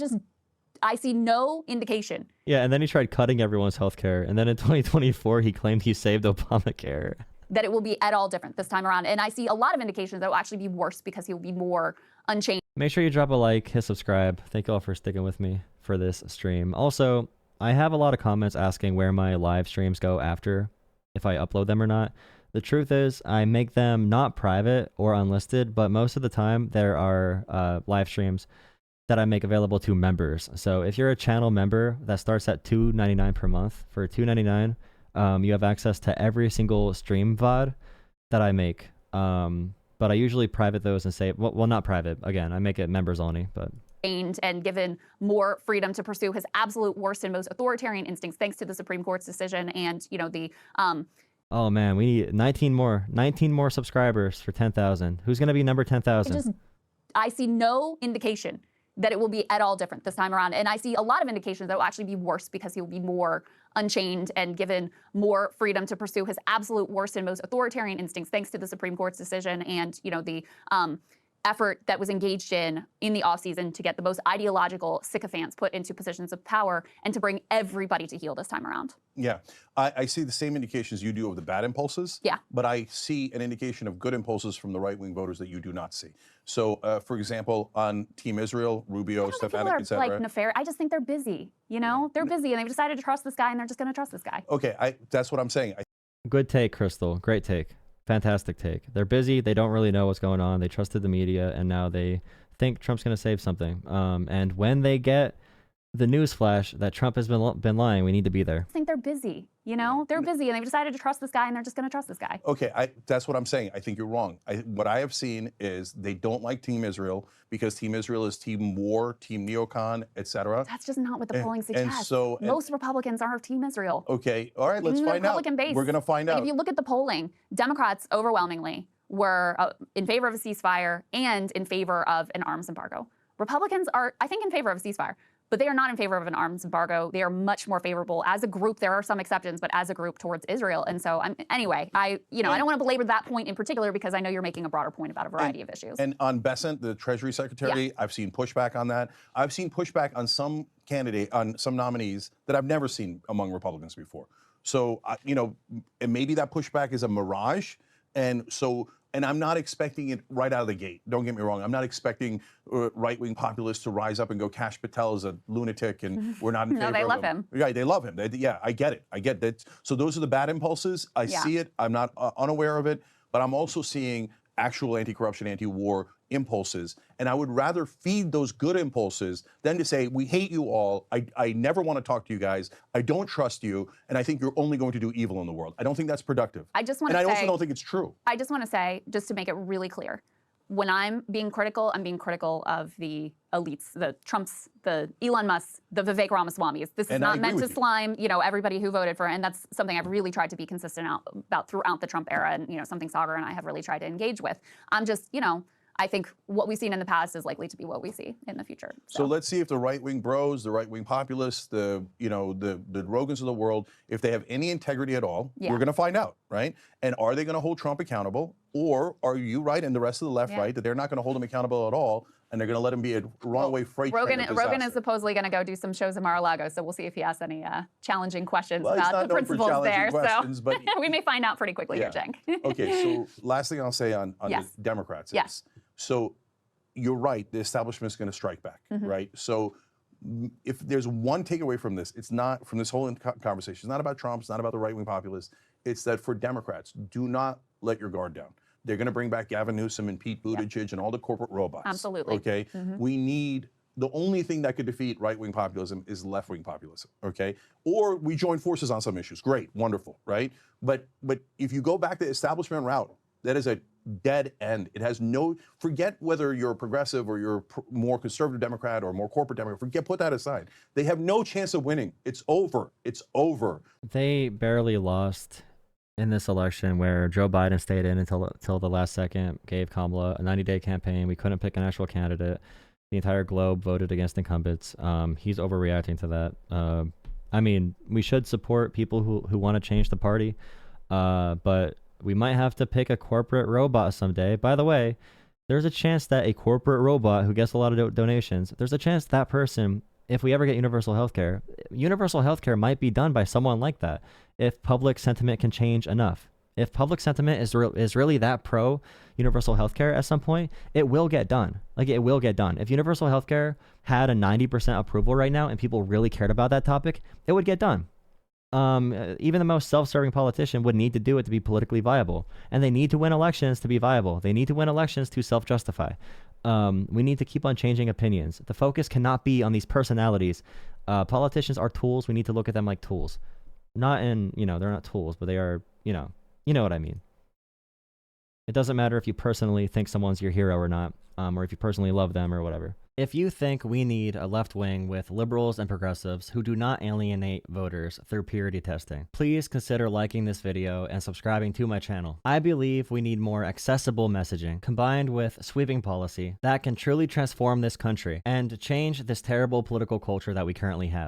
see no indication. Yeah, and then he tried cutting everyone's health care, and then in 2024, he claimed he saved Obamacare. That it will be at all different this time around. And I see a lot of indications that it will actually be worse because he will be more unchanged. Make sure you drop a like, hit subscribe. Thank you all for sticking with me for this stream. Also, I have a lot of comments asking where my live streams go after, if I upload them or not. The truth is, I make them not private or unlisted, but most of the time there are live streams that I make available to members. So if you're a channel member that starts at $2.99 per month, for $2.99, you have access to every single stream VOD that I make. But I usually private those and say, well, not private. Again, I make it members only, but. And given more freedom to pursue his absolute worst and most authoritarian instincts, thanks to the Supreme Court's decision and, you know, the. Oh man, we need 19 more subscribers for 10,000. Who's gonna be number 10,000? I see no indication that it will be at all different this time around. And I see a lot of indications that it will actually be worse because he will be more unchained and given more freedom to pursue his absolute worst and most authoritarian instincts, thanks to the Supreme Court's decision and, you know, the effort that was engaged in the offseason to get the most ideological sycophants put into positions of power and to bring everybody to heel this time around. Yeah, I see the same indications you do of the bad impulses. Yeah. But I see an indication of good impulses from the right-wing voters that you do not see. So, for example, on Team Israel, Rubio, Stefanik, et cetera. Like nefarious. I just think they're busy. You know, they're busy and they've decided to trust this guy and they're just going to trust this guy. Okay, that's what I'm saying. Good take, Krystal. Great take. Fantastic take. They're busy. They don't really know what's going on. They trusted the media, and now they think Trump's going to save something. And when they get the news flash that Trump has been lying, we need to be there. I think they're busy. You know, they're busy, and they've decided to trust this guy, and they're just going to trust this guy. Okay, that's what I'm saying. I think you're wrong. What I have seen is they don't like Team Israel because Team Israel is Team War, Team Neocon, etc. That's just not what the polling suggests. And so, most Republicans are Team Israel. Okay, all right, let's find out. Republican base. We're going to find out. If you look at the polling, Democrats overwhelmingly were in favor of a ceasefire and in favor of an arms embargo. Republicans are, I think, in favor of a ceasefire, but they are not in favor of an arms embargo. They are much more favorable as a group. There are some exceptions, but as a group towards Israel. And so, anyway, I don't want to belabor that point in particular because I know you're making a broader point about a variety of issues. And on Bessent, the Treasury Secretary, yeah. I've seen pushback on that. I've seen pushback on some nominees that I've never seen among Republicans before. So, and maybe that pushback is a mirage. And I'm not expecting it right out of the gate. Don't get me wrong. I'm not expecting right-wing populists to rise up and go, Kash Patel is a lunatic and we're not in favor of him. No, they love him. Yeah, they love him. Yeah, I get it. I get that. So those are the bad impulses. I see it. I'm not unaware of it. But I'm also seeing actual anti-corruption, anti-war impulses. And I would rather feed those good impulses than to say, we hate you all. I never want to talk to you guys. I don't trust you. And I think you're only going to do evil in the world. I don't think that's productive. I also don't think it's true. I just want to say, just to make it really clear, when I'm being critical of the elites, the Trumps, the Elon Musk, the Vivek Ramaswamis. This is not meant to slime, everybody who voted for it. And that's something I've really tried to be consistent about throughout the Trump era, and something Sagar and I have really tried to engage with. I'm just, I think what we've seen in the past is likely to be what we see in the future. So let's see if the right-wing bros, the right-wing populists, the Rogans of the world, if they have any integrity at all, we're going to find out, right? And are they going to hold Trump accountable? Or are you right and the rest of the left right that they're not going to hold him accountable at all, and they're going to let him be a runaway freight train? Rogan is supposedly going to go do some shows in Mar-a-Lago, so we'll see if he asks any challenging questions about the principles there. But we may find out pretty quickly here, Cenk. Okay, so last thing I'll say on the Democrats is, so you're right, the establishment is going to strike back, right? So if there's one takeaway from this, it's not from this whole conversation, it's not about Trump, it's not about the right-wing populists, it's that for Democrats, do not let your guard down. They're going to bring back Gavin Newsom and Pete Buttigieg and all the corporate robots. Absolutely. Okay? We need, the only thing that could defeat right-wing populism is left-wing populism, okay? Or we join forces on some issues. Great, wonderful, right? But if you go back the establishment route, That is a dead end. It has no, forget whether you're a progressive or you're a more conservative Democrat or more corporate Democrat, put that aside. They have no chance of winning. It's over. It's over. They barely lost in this election where Joe Biden stayed in until the last second, gave Kamala a 90-day campaign. We couldn't pick an actual candidate. The entire globe voted against incumbents. He's overreacting to that. I mean, we should support people who want to change the party, but we might have to pick a corporate robot someday. By the way, there's a chance that a corporate robot who gets a lot of donations, there's a chance that person, if we ever get universal healthcare might be done by someone like that. If public sentiment can change enough. If public sentiment is really that pro universal healthcare at some point, it will get done. Like, it will get done. If universal healthcare had a 90% approval right now and people really cared about that topic, it would get done. Even the most self-serving politician would need to do it to be politically viable. And they need to win elections to be viable. They need to win elections to self-justify. We need to keep on changing opinions. The focus cannot be on these personalities. Politicians are tools. We need to look at them like tools. Not in, they're not tools, but they are, you know what I mean. It doesn't matter if you personally think someone's your hero or not, or if you personally love them or whatever. If you think we need a left wing with liberals and progressives who do not alienate voters through purity testing, please consider liking this video and subscribing to my channel. I believe we need more accessible messaging combined with sweeping policy that can truly transform this country and change this terrible political culture that we currently have.